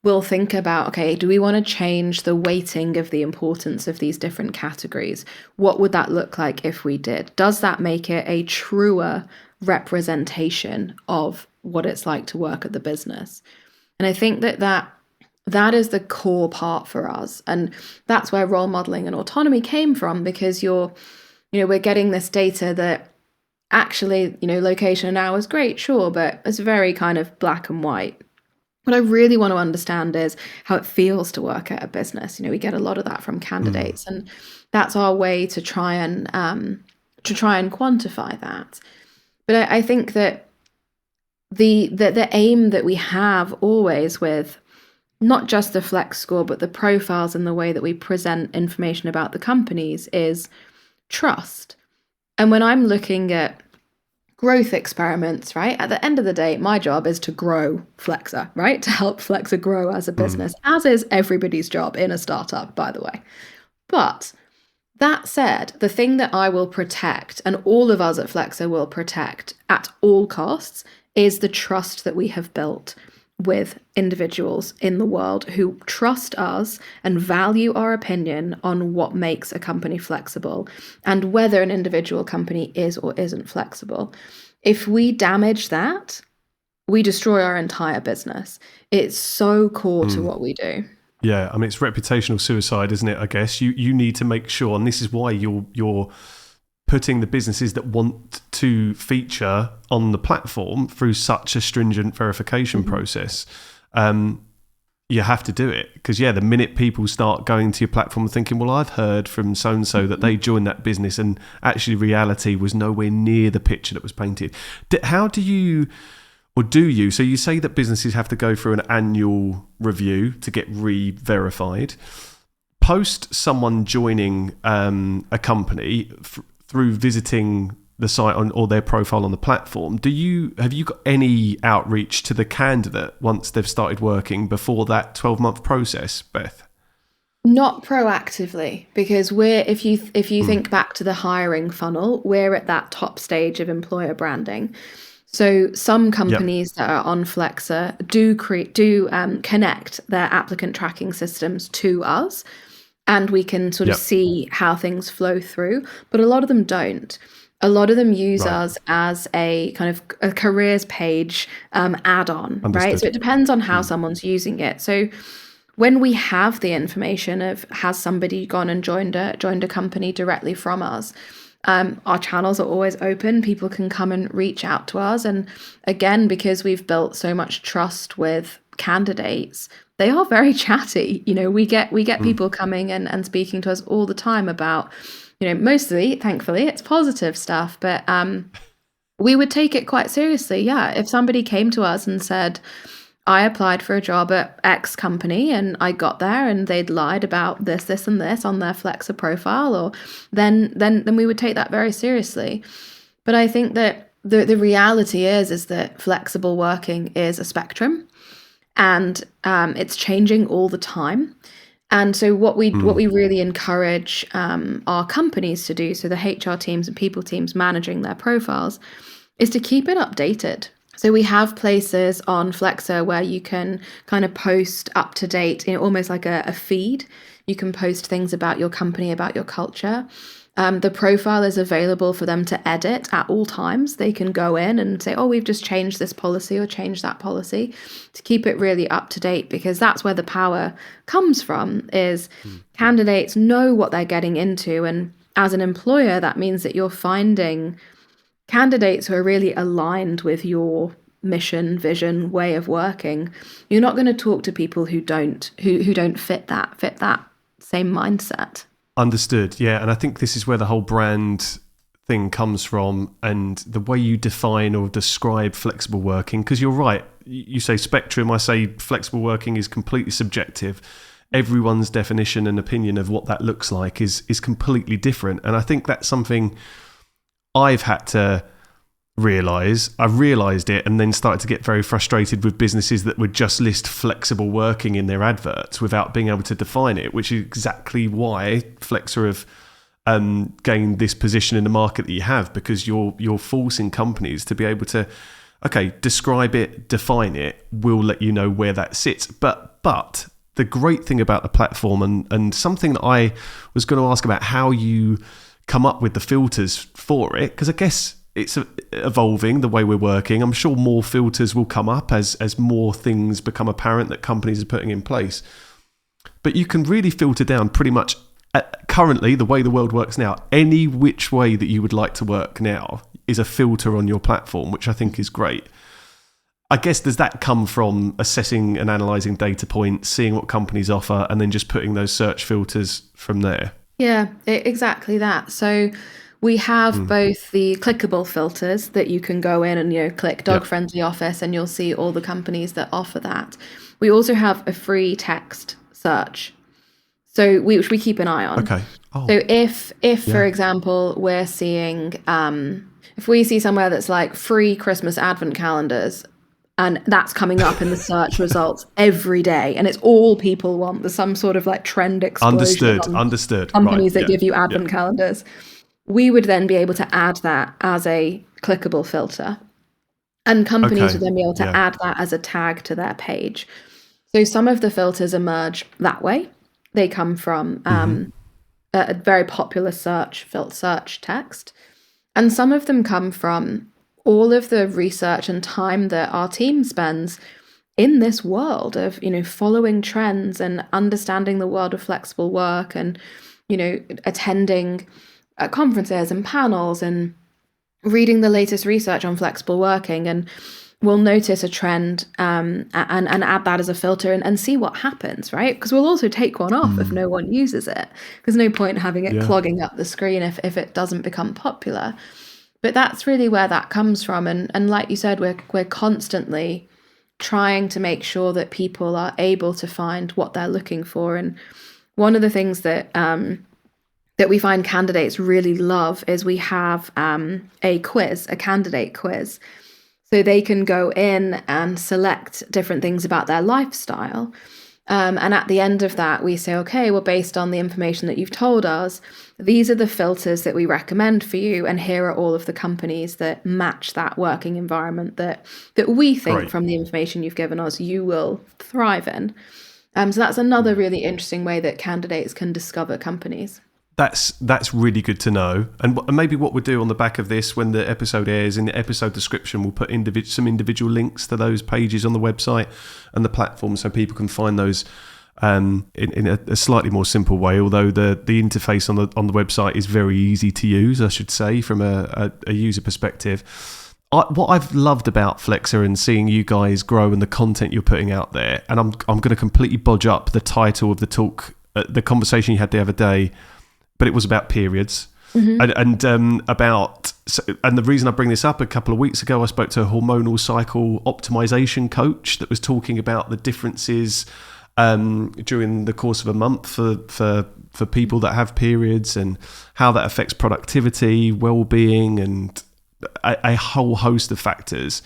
we'll think about, okay, do we want to change the weighting of the importance of these different categories? What would that look like if we did? Does that make it a truer representation of what it's like to work at the business? And I think that is the core part for us. And that's where role modeling and autonomy came from, because we're getting this data that actually, location and hours, great, sure, but it's very kind of black and white. What I really want to understand is how it feels to work at a business. We get a lot of that from candidates, and that's our way to try and quantify that. But I think that the aim that we have always with not just the flex score, but the profiles and the way that we present information about the companies is trust. And when I'm looking at growth experiments, right? At the end of the day, my job is to grow Flexa, right? To help Flexa grow as a business, as is everybody's job in a startup, by the way. But that said, the thing that I will protect, and all of us at Flexa will protect at all costs, is the trust that we have built with individuals in the world who trust us and value our opinion on what makes a company flexible and whether an individual company is or isn't flexible. If we damage that, we destroy our entire business. It's so core to what we do. Yeah, I mean, it's reputational suicide, isn't it? I guess you need to make sure, and this is why you're putting the businesses that want to feature on the platform through such a stringent verification process. You have to do it because, the minute people start going to your platform and thinking, well, I've heard from so-and-so that they joined that business and actually reality was nowhere near the picture that was painted. How do you, or do you, so you say that businesses have to go through an annual review to get re-verified. Post someone joining a company through visiting the site or their profile on the platform, have you got any outreach to the candidate once they've started working before that 12-month process, Beth? Not proactively, because if you think back to the hiring funnel, we're at that top stage of employer branding. So some companies that are on Flexa do connect their applicant tracking systems to us, and we can sort of see how things flow through, but a lot of them don't. A lot of them use us as a kind of a careers page add-on, right? So it depends on how someone's using it. So when we have the information of has somebody gone and joined a company directly from us, our channels are always open. People can come and reach out to us. And again, because we've built so much trust with candidates, they are very chatty. We get people coming and speaking to us all the time about, mostly, thankfully, it's positive stuff, but we would take it quite seriously. Yeah, if somebody came to us and said, I applied for a job at X company and I got there and they'd lied about this, this, and this on their Flexa profile, or then we would take that very seriously. But I think that the reality is that flexible working is a spectrum, and it's changing all the time. And so what we really encourage our companies to do, so the HR teams and people teams managing their profiles, is to keep it updated. So we have places on Flexa where you can kind of post up to date, almost like a feed. You can post things about your company, about your culture. The profile is available for them to edit at all times. They can go in and say, oh, we've just changed this policy or changed that policy, to keep it really up to date, because that's where the power comes from, is candidates know what they're getting into. And as an employer, that means that you're finding candidates who are really aligned with your mission, vision, way of working. You're not going to talk to people who don't fit that same mindset. Understood. Yeah. And I think this is where the whole brand thing comes from, and the way you define or describe flexible working, because you're right. You say spectrum, I say flexible working is completely subjective. Everyone's definition and opinion of what that looks like is completely different. And I think that's something I've had to realise. I realised it and then started to get very frustrated with businesses that would just list flexible working in their adverts without being able to define it, which is exactly why Flexa have gained this position in the market that you have, because you're forcing companies to be able to, okay, describe it, define it, we'll let you know where that sits. But the great thing about the platform, and something that I was going to ask about, how you come up with the filters for it, because I guess it's evolving the way we're working. I'm sure more filters will come up as more things become apparent that companies are putting in place. But you can really filter down pretty much, currently, the way the world works now, any which way that you would like to work now is a filter on your platform, which I think is great. I guess, does that come from assessing and analysing data points, seeing what companies offer, and then just putting those search filters from there? Yeah, exactly that. So we have both the clickable filters that you can go in and click dog friendly office and you'll see all the companies that offer that. We also have a free text search. So which we keep an eye on. Okay. Oh. So if for example, we're seeing, if we see somewhere that's like free Christmas advent calendars, and that's coming up in the search results every day, and it's all people want, there's some sort of like trend explosion. Understood. Companies that give you advent calendars. We would then be able to add that as a clickable filter. And companies would then be able to add that as a tag to their page. So some of the filters emerge that way. They come from a very popular search text. And some of them come from all of the research and time that our team spends in this world of, following trends and understanding the world of flexible work and, attending conferences and panels and reading the latest research on flexible working. And we'll notice a trend and add that as a filter and see what happens, right? Because we'll also take one off if no one uses it. There's no point having it clogging up the screen if it doesn't become popular. But that's really where that comes from. And like you said, we're constantly trying to make sure that people are able to find what they're looking for. And one of the things that we find candidates really love is we have a candidate quiz. So they can go in and select different things about their lifestyle. And at the end of that, we say, okay, well, based on the information that you've told us, these are the filters that we recommend for you. And here are all of the companies that match that working environment that we think from the information you've given us, you will thrive in. So that's another really interesting way that candidates can discover companies. That's really good to know. And maybe what we'll do on the back of this, when the episode airs, in the episode description, we'll put some individual links to those pages on the website and the platform, so people can find those in a slightly more simple way. Although the interface on the website is very easy to use, I should say, from a user perspective. What I've loved about Flexa and seeing you guys grow and the content you're putting out there, and I'm going to completely bodge up the title of the talk, the conversation you had the other day. But it was about periods, and the reason I bring this up, a couple of weeks ago, I spoke to a hormonal cycle optimization coach that was talking about the differences during the course of a month for people that have periods and how that affects productivity, well-being, and a whole host of factors.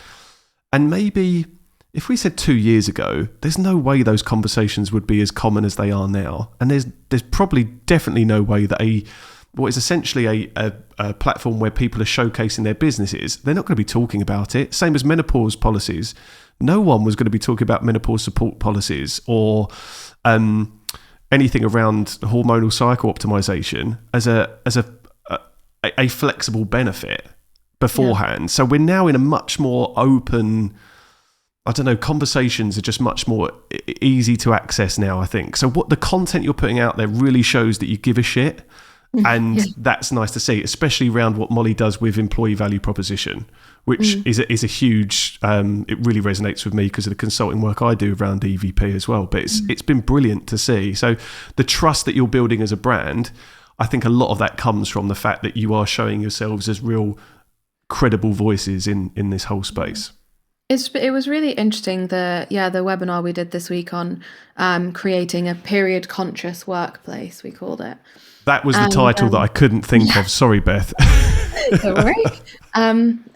And maybe if we said 2 years ago, there's no way those conversations would be as common as they are now. And there's probably definitely no way that what is essentially a platform where people are showcasing their businesses, they're not going to be talking about it. Same as menopause policies. No one was going to be talking about menopause support policies or anything around hormonal cycle optimization as a flexible benefit beforehand. Yeah. So we're now in a much more open, conversations are just much more easy to access now, I think. So what the content you're putting out there really shows that you give a shit. And that's nice to see, especially around what Molly does with employee value proposition, which is a huge, it really resonates with me because of the consulting work I do around EVP as well. But it's been brilliant to see. So the trust that you're building as a brand, I think a lot of that comes from the fact that you are showing yourselves as real credible voices in this whole space. It was really interesting, the webinar we did this week on creating a period conscious workplace, we called it. That was the title that I couldn't think of. Sorry, Beth. Don't worry.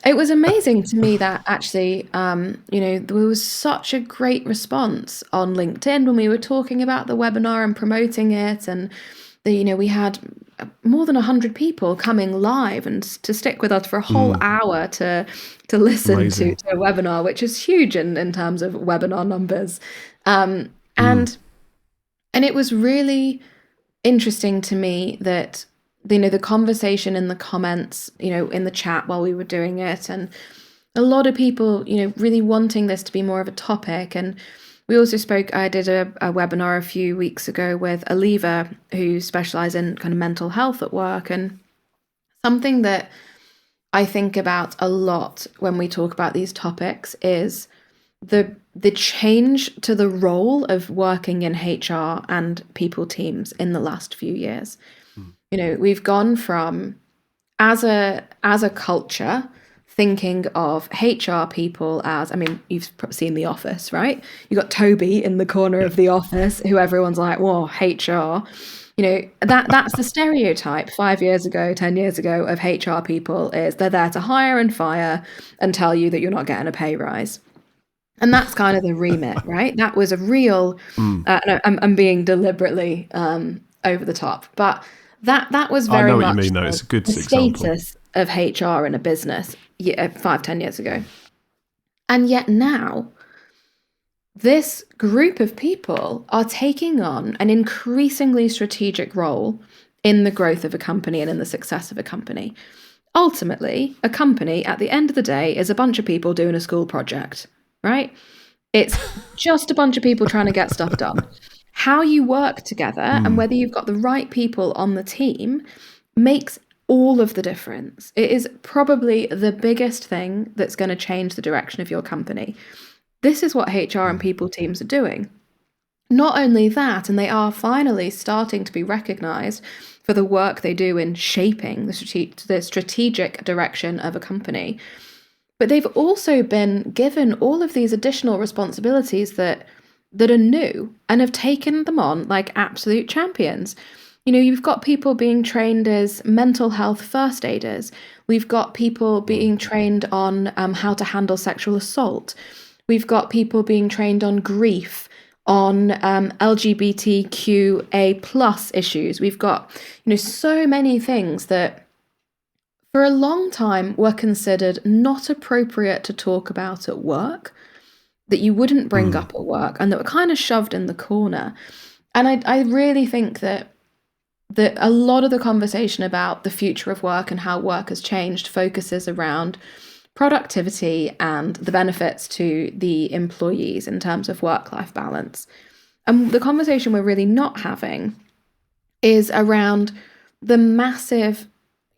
It was amazing to me that actually, there was such a great response on LinkedIn when we were talking about the webinar and promoting it. And, we had more than 100 people coming live and to stick with us for a whole hour to listen to a webinar, which is huge in terms of webinar numbers. And it was really interesting to me that the conversation in the comments, in the chat while we were doing it, and a lot of people really wanting this to be more of a topic. And we also I did a webinar a few weeks ago with Aliva, who specialize in kind of mental health at work, and something that I think about a lot when we talk about these topics is the change to the role of working in HR and people teams in the last few years. We've gone from, as a culture, thinking of HR people as, I mean, you've seen The Office, right? You got Toby in the corner of the office, who everyone's like, whoa, HR. You know, that's the stereotype 5 years ago, 10 years ago of HR people, is they're there to hire and fire and tell you that you're not getting a pay rise. And that's kind of the remit, right? That was a real, and I'm being deliberately over the top, but that was I very know what you much mean, though. It's a good the example. status of HR in a business 5-10 years ago. And yet now, this group of people are taking on an increasingly strategic role in the growth of a company and in the success of a company. Ultimately, a company at the end of the day is a bunch of people doing a school project, right? It's just a bunch of people trying to get stuff done. How you work together and whether you've got the right people on the team makes all of the difference. It is probably the biggest thing that's going to change the direction of your company. This is what HR and people teams are doing. Not only that, and they are finally starting to be recognized for the work they do in shaping the strategic direction of a company, but they've also been given all of these additional responsibilities that are new and have taken them on like absolute champions. You know, you've got people being trained as mental health first aiders. We've got people being trained on how to handle sexual assault. We've got people being trained on grief, on LGBTQA plus issues. We've got, you know, so many things that for a long time were considered not appropriate to talk about at work, that you wouldn't bring up at work, and that were kind of shoved in the corner. And I really think that a lot of the conversation about the future of work and how work has changed focuses around productivity and the benefits to the employees in terms of work-life balance. And the conversation we're really not having is around the massive,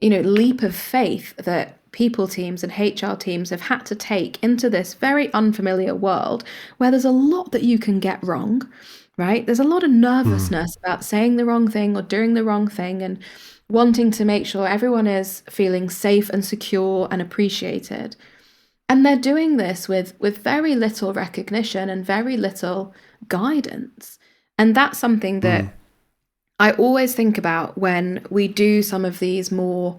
you know, leap of faith that people teams and HR teams have had to take into this very unfamiliar world where there's a lot that you can get wrong, right? There's a lot of nervousness about saying the wrong thing or doing the wrong thing, and wanting to make sure everyone is feeling safe and secure and appreciated. And they're doing this with very little recognition and very little guidance. And that's something that I always think about when we do some of these more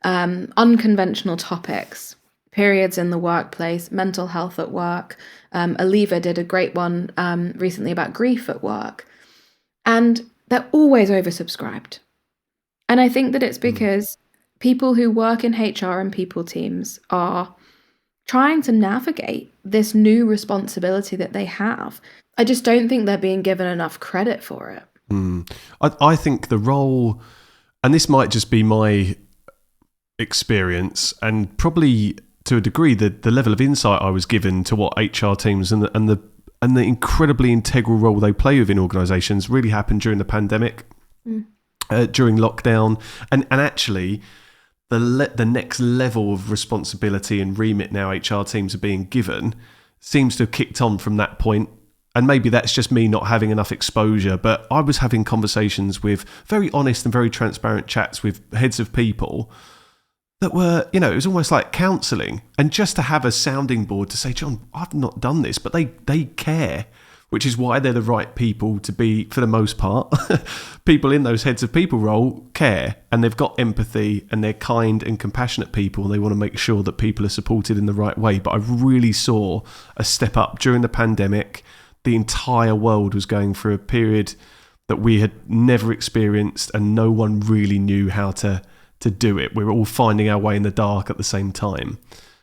unconventional topics, periods in the workplace, mental health at work. Aliva did a great one recently about grief at work. And they're always oversubscribed. And I think that it's because people who work in HR and people teams are trying to navigate this new responsibility that they have. I just don't think they're being given enough credit for it. I think the role, and this might just be my experience, and probably to a degree the level of insight I was given to what HR teams and the incredibly integral role they play within organisations really happened during the pandemic. During lockdown, and actually the next level of responsibility and remit now HR teams are being given seems to have kicked on from that point. And maybe that's just me not having enough exposure, but I was having conversations with very honest and very transparent chats with heads of people that were, you know, it was almost like counselling, and just to have a sounding board to say, John, I've not done this, but they care. Which is why they're the right people to be, for the most part. People in those heads of people role care, and they've got empathy, and they're kind and compassionate people, and they want to make sure that people are supported in the right way. But I really saw a step up during the pandemic. The entire world was going through a period that we had never experienced, and no one really knew how to do it. We were all finding our way in the dark at the same time.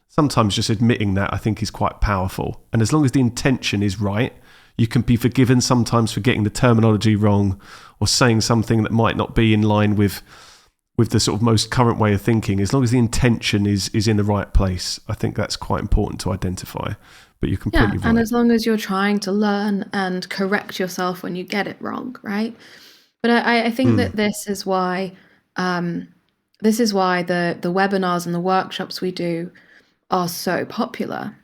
Sometimes just admitting that, I think, is quite powerful. And as long as the intention is right, you can be forgiven sometimes for getting the terminology wrong or saying something that might not be in line with the sort of most current way of thinking. As long as the intention is in the right place, I think that's quite important to identify. But you're completely right. And as long as you're trying to learn and correct yourself when you get it wrong, right? But I think that this is why the webinars and the workshops we do are so popular,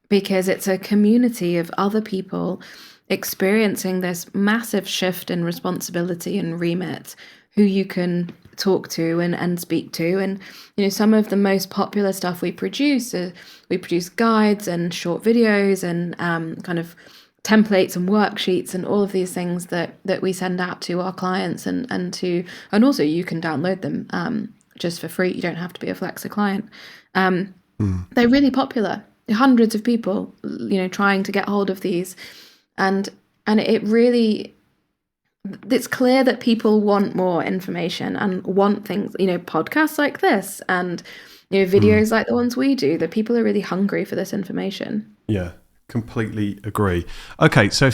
because it's a community of other people experiencing this massive shift in responsibility and remit, who you can talk to and speak to. And, some of the most popular stuff we produce guides and short videos and kind of templates and worksheets and all of these things that we send out to our clients and also you can download them just for free. You don't have to be a Flexa client. They're really popular. Hundreds of people, trying to get hold of these. And it's clear that people want more information and want things, podcasts like this and, videos like the ones we do, that people are really hungry for this information. Yeah, completely agree. Okay, so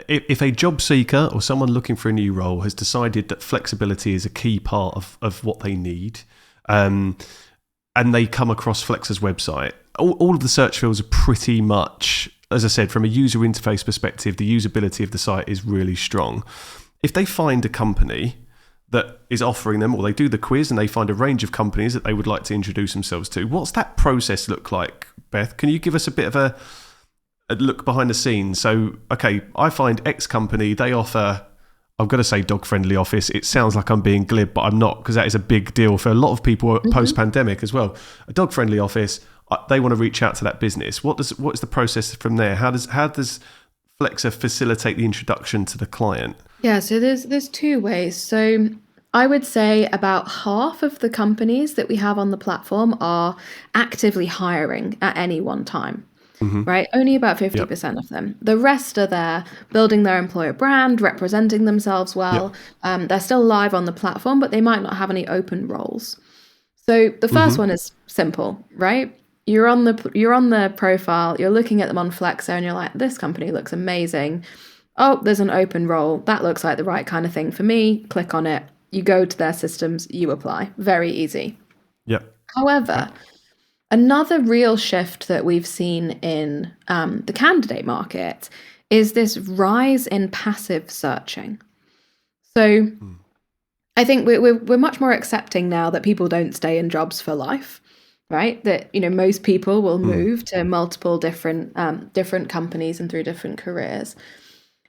if a job seeker or someone looking for a new role has decided that flexibility is a key part of what they need, and they come across Flexa's website, all of the search fields are pretty much, as I said, from a user interface perspective, the usability of the site is really strong. If they find a company that is offering them, or they do the quiz and they find a range of companies that they would like to introduce themselves to, what's that process look like, Beth? Can you give us a bit of a look behind the scenes? So, okay, I find X company, they offer, I've got to say dog-friendly office. It sounds like I'm being glib, but I'm not, because that is a big deal for a lot of people post-pandemic as well. A dog-friendly office, they want to reach out to that business. What is the process from there? How does Flexa facilitate the introduction to the client? Yeah, so there's two ways. So I would say about half of the companies that we have on the platform are actively hiring at any one time. Right? Only about 50% of them. The rest are there building their employer brand, representing themselves well. They're still live on the platform, but they might not have any open roles. So the first one is simple, right? You're on the profile, you're looking at them on Flexa and you're like, this company looks amazing. Oh, there's an open role. That looks like the right kind of thing for me. Click on it. You go to their systems, you apply. Very easy. Yep. However, another real shift that we've seen in the candidate market is this rise in passive searching. So I think we're much more accepting now that people don't stay in jobs for life, right? That most people will move to multiple different companies and through different careers.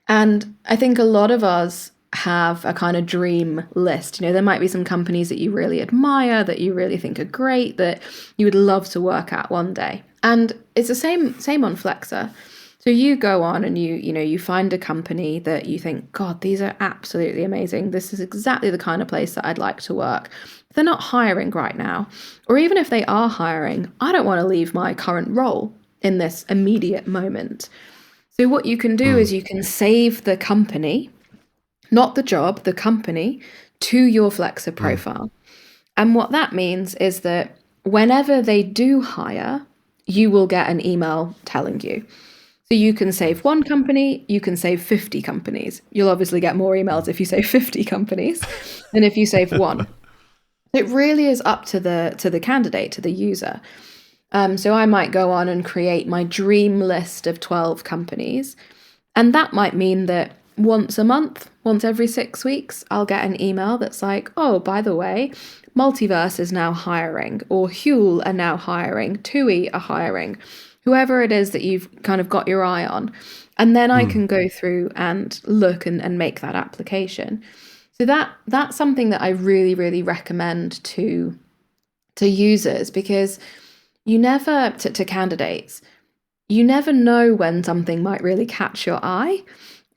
And I think a lot of us have a kind of dream list. There might be some companies that you really admire, that you really think are great, that you would love to work at one day. And it's the same on Flexa. So you go on and you find a company that you think, God, these are absolutely amazing. This is exactly the kind of place that I'd like to work. They're not hiring right now. Or even if they are hiring, I don't want to leave my current role in this immediate moment. So what you can do is you can save the company, not the job, the company, to your Flexa profile. And what that means is that whenever they do hire, you will get an email telling you. So you can save one company, you can save 50 companies. You'll obviously get more emails if you save 50 companies than if you save one. It really is up to the candidate, to the user. So I might go on and create my dream list of 12 companies. And that might mean that once a month, once every 6 weeks, I'll get an email that's like, oh, by the way, Multiverse is now hiring, or Huel are now hiring, TUI are hiring, whoever it is that you've kind of got your eye on. And then I can go through and look and make that application. So that's something that I really, really recommend to users, because you never, to candidates, you never know when something might really catch your eye.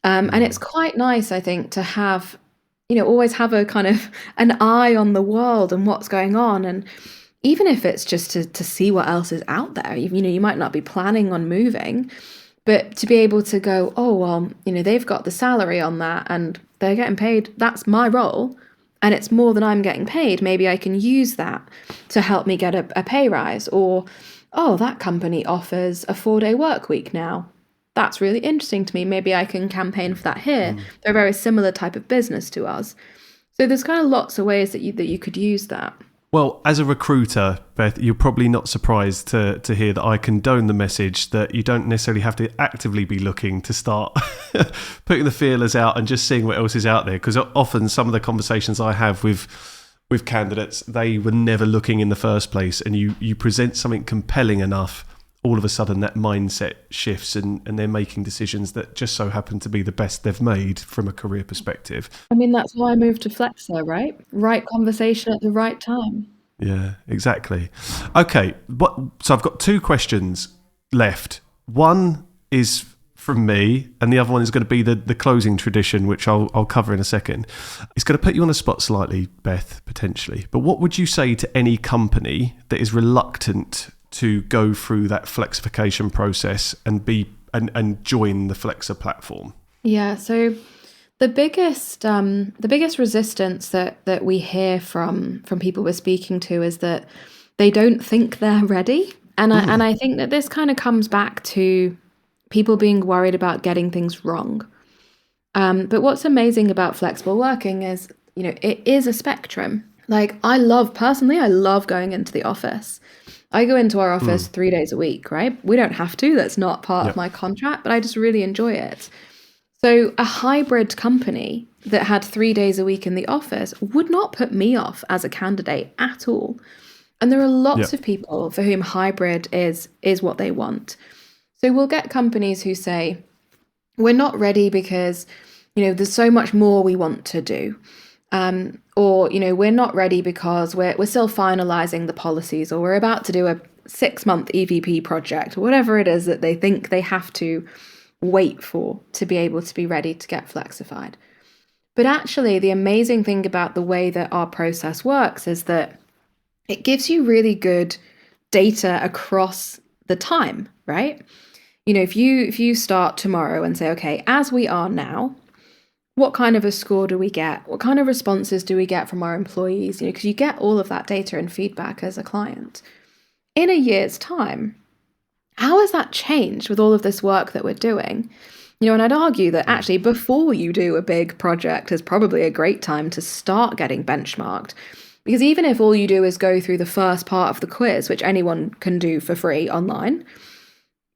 And it's quite nice, I think, to have, always have a kind of an eye on the world and what's going on. And even if it's just to see what else is out there, you might not be planning on moving, but to be able to go, oh, well, they've got the salary on that and they're getting paid. That's my role. And it's more than I'm getting paid. Maybe I can use that to help me get a pay rise. Or, oh, that company offers a 4-day work week now. That's really interesting to me. Maybe I can campaign for that here. They're a very similar type of business to us. So there's kind of lots of ways that you could use that. Well, as a recruiter, Beth, you're probably not surprised to hear that I condone the message that you don't necessarily have to actively be looking to start putting the feelers out and just seeing what else is out there. Because often some of the conversations I have with candidates, they were never looking in the first place, and you present something compelling enough, all of a sudden that mindset shifts and they're making decisions that just so happen to be the best they've made from a career perspective. I mean, that's why I moved to Flexa, right? Right conversation at the right time. Yeah, exactly. Okay, so I've got 2 questions left. One is from me, and the other one is going to be the closing tradition, which I'll cover in a second. It's going to put you on the spot slightly, Beth, potentially. But what would you say to any company that is reluctant to go through that flexification process and join the Flexa platform? Yeah, so the biggest resistance that we hear from people we're speaking to is that they don't think they're ready, and I think that this kind of comes back to people being worried about getting things wrong. But what's amazing about flexible working is, it is a spectrum. Like I love going into the office. I go into our office 3 days a week, right? We don't have to. That's not part of my contract, but I just really enjoy it. So a hybrid company that had 3 days a week in the office would not put me off as a candidate at all. And there are lots of people for whom hybrid is what they want. So we'll get companies who say, we're not ready because, there's so much more we want to do. Or, we're not ready because we're still finalizing the policies, or we're about to do a 6-month EVP project, or whatever it is that they think they have to wait for to be able to be ready to get flexified. But actually, the amazing thing about the way that our process works is that it gives you really good data across the time, right? If you start tomorrow and say, okay, as we are now, what kind of a score do we get? What kind of responses do we get from our employees? Because you get all of that data and feedback as a client. In a year's time, how has that changed with all of this work that we're doing? And I'd argue that actually before you do a big project is probably a great time to start getting benchmarked. Because even if all you do is go through the first part of the quiz, which anyone can do for free online,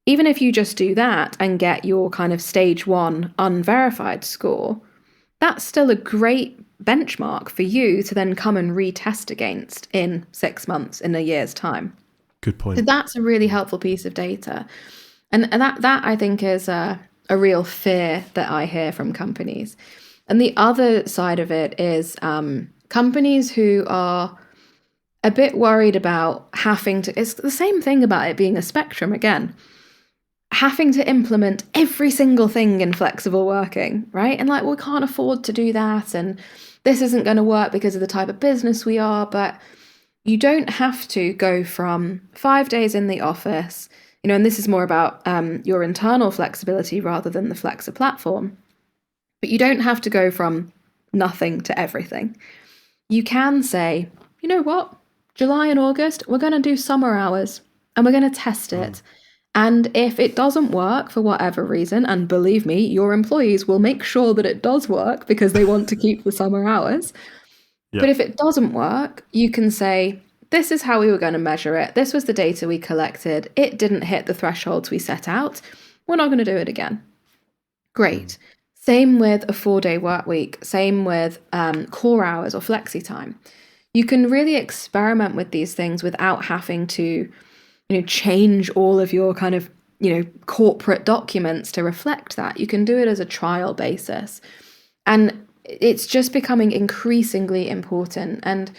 even if you just do that and get your kind of stage 1 unverified score, that's still a great benchmark for you to then come and retest against in 6 months, in a year's time. Good point. So that's a really helpful piece of data. And that I think is a real fear that I hear from companies. And the other side of it is companies who are a bit worried about having to, it's the same thing about it being a spectrum again, having to implement every single thing in flexible working, right? And we can't afford to do that. And this isn't going to work because of the type of business we are. But you don't have to go from 5 days in the office, and this is more about your internal flexibility rather than the Flexa platform. But you don't have to go from nothing to everything. You can say, you know what? July and August, we're going to do summer hours and we're going to test it. And if it doesn't work for whatever reason, and believe me, your employees will make sure that it does work because they want to keep the summer hours. But if it doesn't work, you can say, this is how we were going to measure it. This was the data we collected. It didn't hit the thresholds we set out. We're not going to do it again. Great. Same with a 4-day work week. Same with core hours or flexi time. You can really experiment with these things without having to change all of your kind of, corporate documents to reflect that. You can do it as a trial basis. And it's just becoming increasingly important. And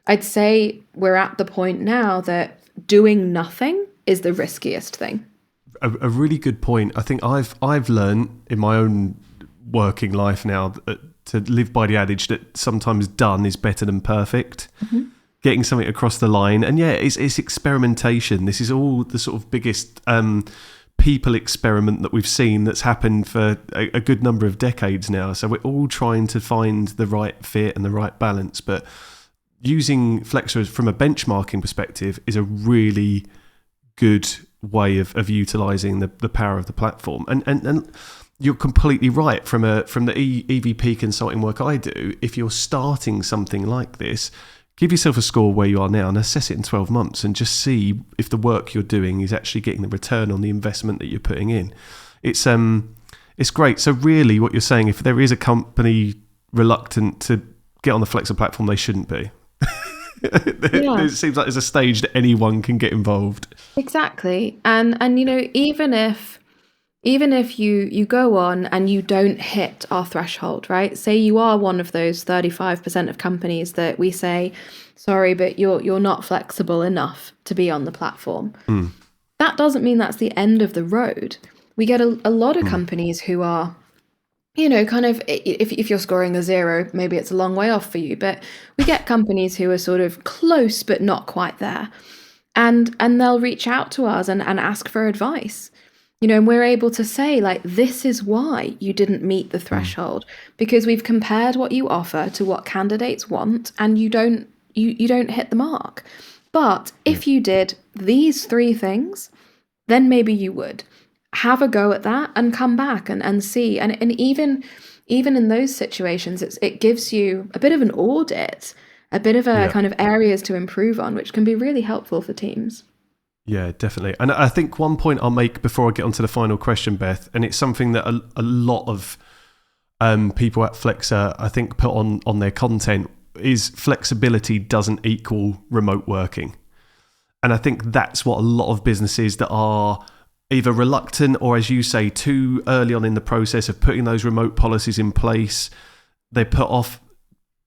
I'd say we're at the point now that doing nothing is the riskiest thing. A really good point. I think I've learned in my own working life now to live by the adage that sometimes done is better than perfect. Mm-hmm. Getting something across the line. And it's experimentation. This is all the sort of biggest people experiment that we've seen that's happened for a good number of decades now. So we're all trying to find the right fit and the right balance. But using Flexa from a benchmarking perspective is a really good way of utilising the power of the platform. And you're completely right. From the EVP consulting work I do, if you're starting something like this, give yourself a score where you are now and assess it in 12 months and just see if the work you're doing is actually getting the return on the investment that you're putting in. It's great. So really what you're saying, if there is a company reluctant to get on the Flexa platform, they shouldn't be. It seems like there's a stage that anyone can get involved. Exactly. And even if you go on and you don't hit our threshold, right? Say you are one of those 35% of companies that we say, sorry, but you're not flexible enough to be on the platform. That doesn't mean that's the end of the road. We get a lot of companies who are, kind of, if you're scoring a 0, maybe it's a long way off for you, but we get companies who are sort of close but not quite there. And they'll reach out to us and ask for advice. And we're able to say, like, this is why you didn't meet the threshold, because we've compared what you offer to what candidates want, and you don't hit the mark. But if you did these 3 things, then maybe you would have a go at that and come back and see. And even in those situations, it gives you a bit of an audit, a bit of a kind of areas to improve on, which can be really helpful for teams. Yeah, definitely. And I think one point I'll make before I get onto the final question, Beth, and it's something that a lot of people at Flexa, I think, put on their content, is flexibility doesn't equal remote working. And I think that's what a lot of businesses that are either reluctant or, as you say, too early on in the process of putting those remote policies in place, they put off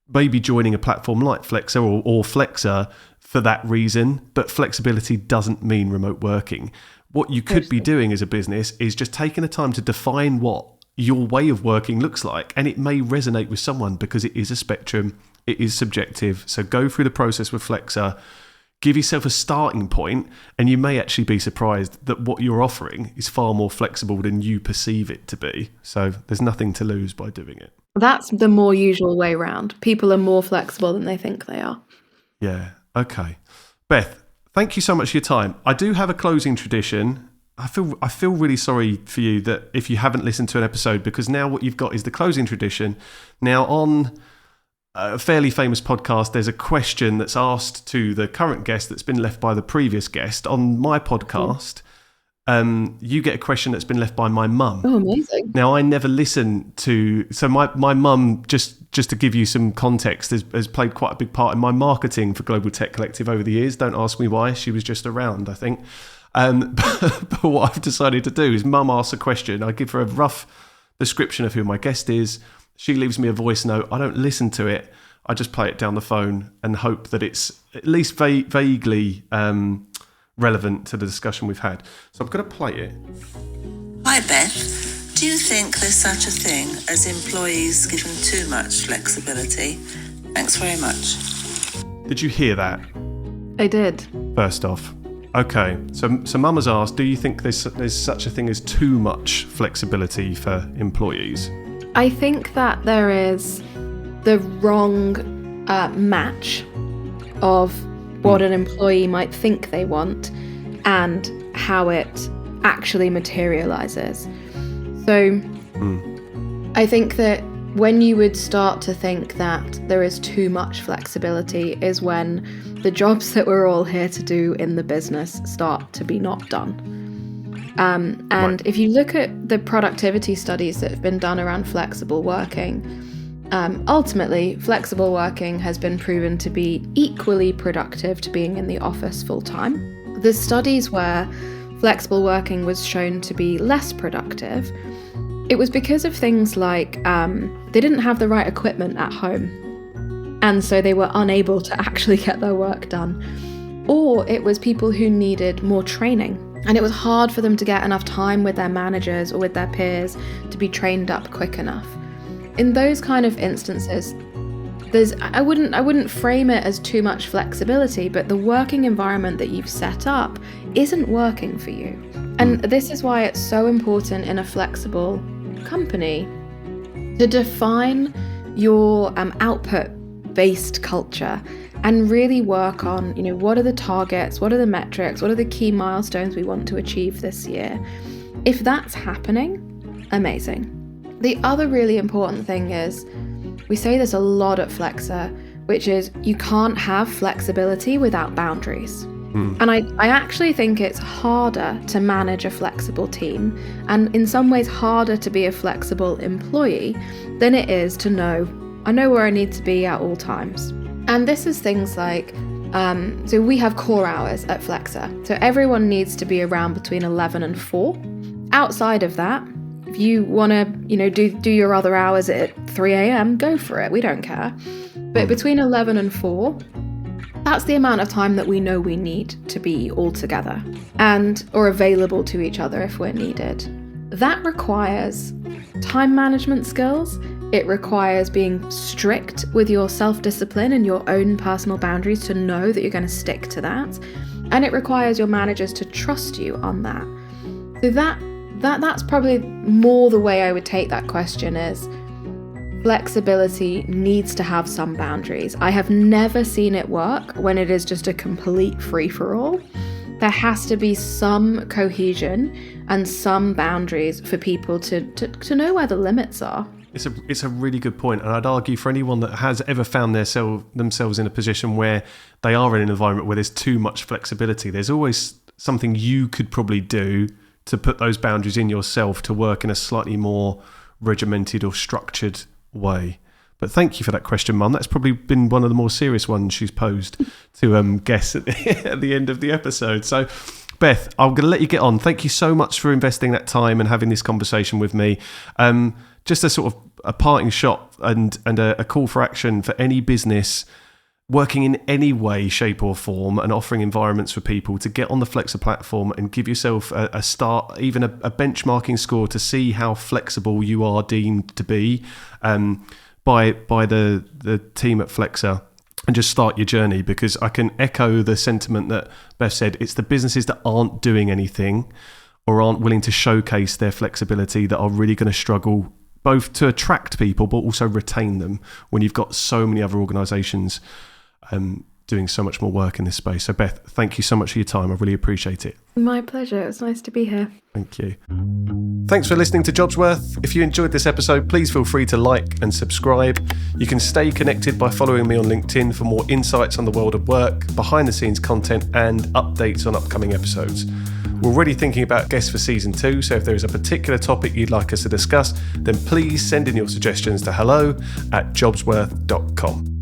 maybe joining a platform like Flexa or Flexa for that reason. But flexibility doesn't mean remote working. What you could be doing as a business is just taking the time to define what your way of working looks like. And it may resonate with someone because it is a spectrum, it is subjective. So go through the process with Flexa, give yourself a starting point, and you may actually be surprised that what you're offering is far more flexible than you perceive it to be. So there's nothing to lose by doing it. That's the more usual way round. People are more flexible than they think they are. Yeah. Okay. Beth, thank you so much for your time. I do have a closing tradition. I feel really sorry for you that if you haven't listened to an episode, because now what you've got is the closing tradition. Now on a fairly famous podcast, there's a question that's asked to the current guest that's been left by the previous guest. On my podcast, you get a question that's been left by my mum. Oh, amazing. Now, I never listen to... So my mum, just to give you some context, has played quite a big part in my marketing for Global Tech Collective over the years. Don't ask me why. She was just around, I think. But what I've decided to do is mum asks a question. I give her a rough description of who my guest is. She leaves me a voice note. I don't listen to it. I just play it down the phone and hope that it's at least vaguely relevant to the discussion we've had. So I'm going to play it. Hi, Beth. Do you think there's such a thing as employees given too much flexibility? Thanks very much. Did you hear that? I did. First off. Okay, so Mum has asked, do you think there's such a thing as too much flexibility for employees? I think that there is the wrong match of what an employee might think they want and how it actually materializes. So I think that when you would start to think that there is too much flexibility is when the jobs that we're all here to do in the business start to be not done. And if you look at the productivity studies that have been done around flexible working, ultimately, flexible working has been proven to be equally productive to being in the office full time. The studies where flexible working was shown to be less productive, it was because of things like they didn't have the right equipment at home, and so they were unable to actually get their work done. Or it was people who needed more training, and it was hard for them to get enough time with their managers or with their peers to be trained up quick enough. In those kind of instances, I wouldn't frame it as too much flexibility, but the working environment that you've set up isn't working for you. And this is why it's so important in a flexible company to define your output-based culture and really work on, what are the targets, what are the metrics, what are the key milestones we want to achieve this year. If that's happening, amazing. The other really important thing is, we say this a lot at Flexa, which is you can't have flexibility without boundaries. And I actually think it's harder to manage a flexible team, and in some ways harder to be a flexible employee than it is to know, I know where I need to be at all times. And this is things like So we have core hours at Flexa. So everyone needs to be around between 11 and 4. Outside of that, if you want to, do your other hours at 3 a.m., go for it. We don't care. But between 11 and 4, that's the amount of time that we know we need to be all together or available to each other if we're needed. That requires time management skills. It requires being strict with your self-discipline and your own personal boundaries to know that you're going to stick to that. And it requires your managers to trust you on that. So that's probably more the way I would take that question is flexibility needs to have some boundaries. I have never seen it work when it is just a complete free-for-all. There has to be some cohesion and some boundaries for people to know where the limits are. It's a really good point, and I'd argue for anyone that has ever found themselves in a position where they are in an environment where there's too much flexibility, there's always something you could probably do to put those boundaries in yourself to work in a slightly more regimented or structured way. But thank you for that question, Mum. That's probably been one of the more serious ones she's posed to guests at the end of the episode. So, Beth, I'm going to let you get on. Thank you so much for investing that time and having this conversation with me. Just a sort of a parting shot and a call for action for any business working in any way, shape or form and offering environments for people to get on the Flexa platform and give yourself a start, even a benchmarking score to see how flexible you are deemed to be by the team at Flexa, and just start your journey, because I can echo the sentiment that Beth said. It's the businesses that aren't doing anything or aren't willing to showcase their flexibility that are really going to struggle both to attract people but also retain them when you've got so many other organisations doing so much more work in this space. So Beth, thank you so much for your time. I really appreciate it. My pleasure. It was nice to be here. Thank you. Thanks for listening to Jobsworth. If you enjoyed this episode, please feel free to like and subscribe. You can stay connected by following me on LinkedIn for more insights on the world of work, behind the scenes content and updates on upcoming episodes. We're already thinking about guests for season 2, so if there is a particular topic you'd like us to discuss, then please send in your suggestions to hello@jobsworth.com.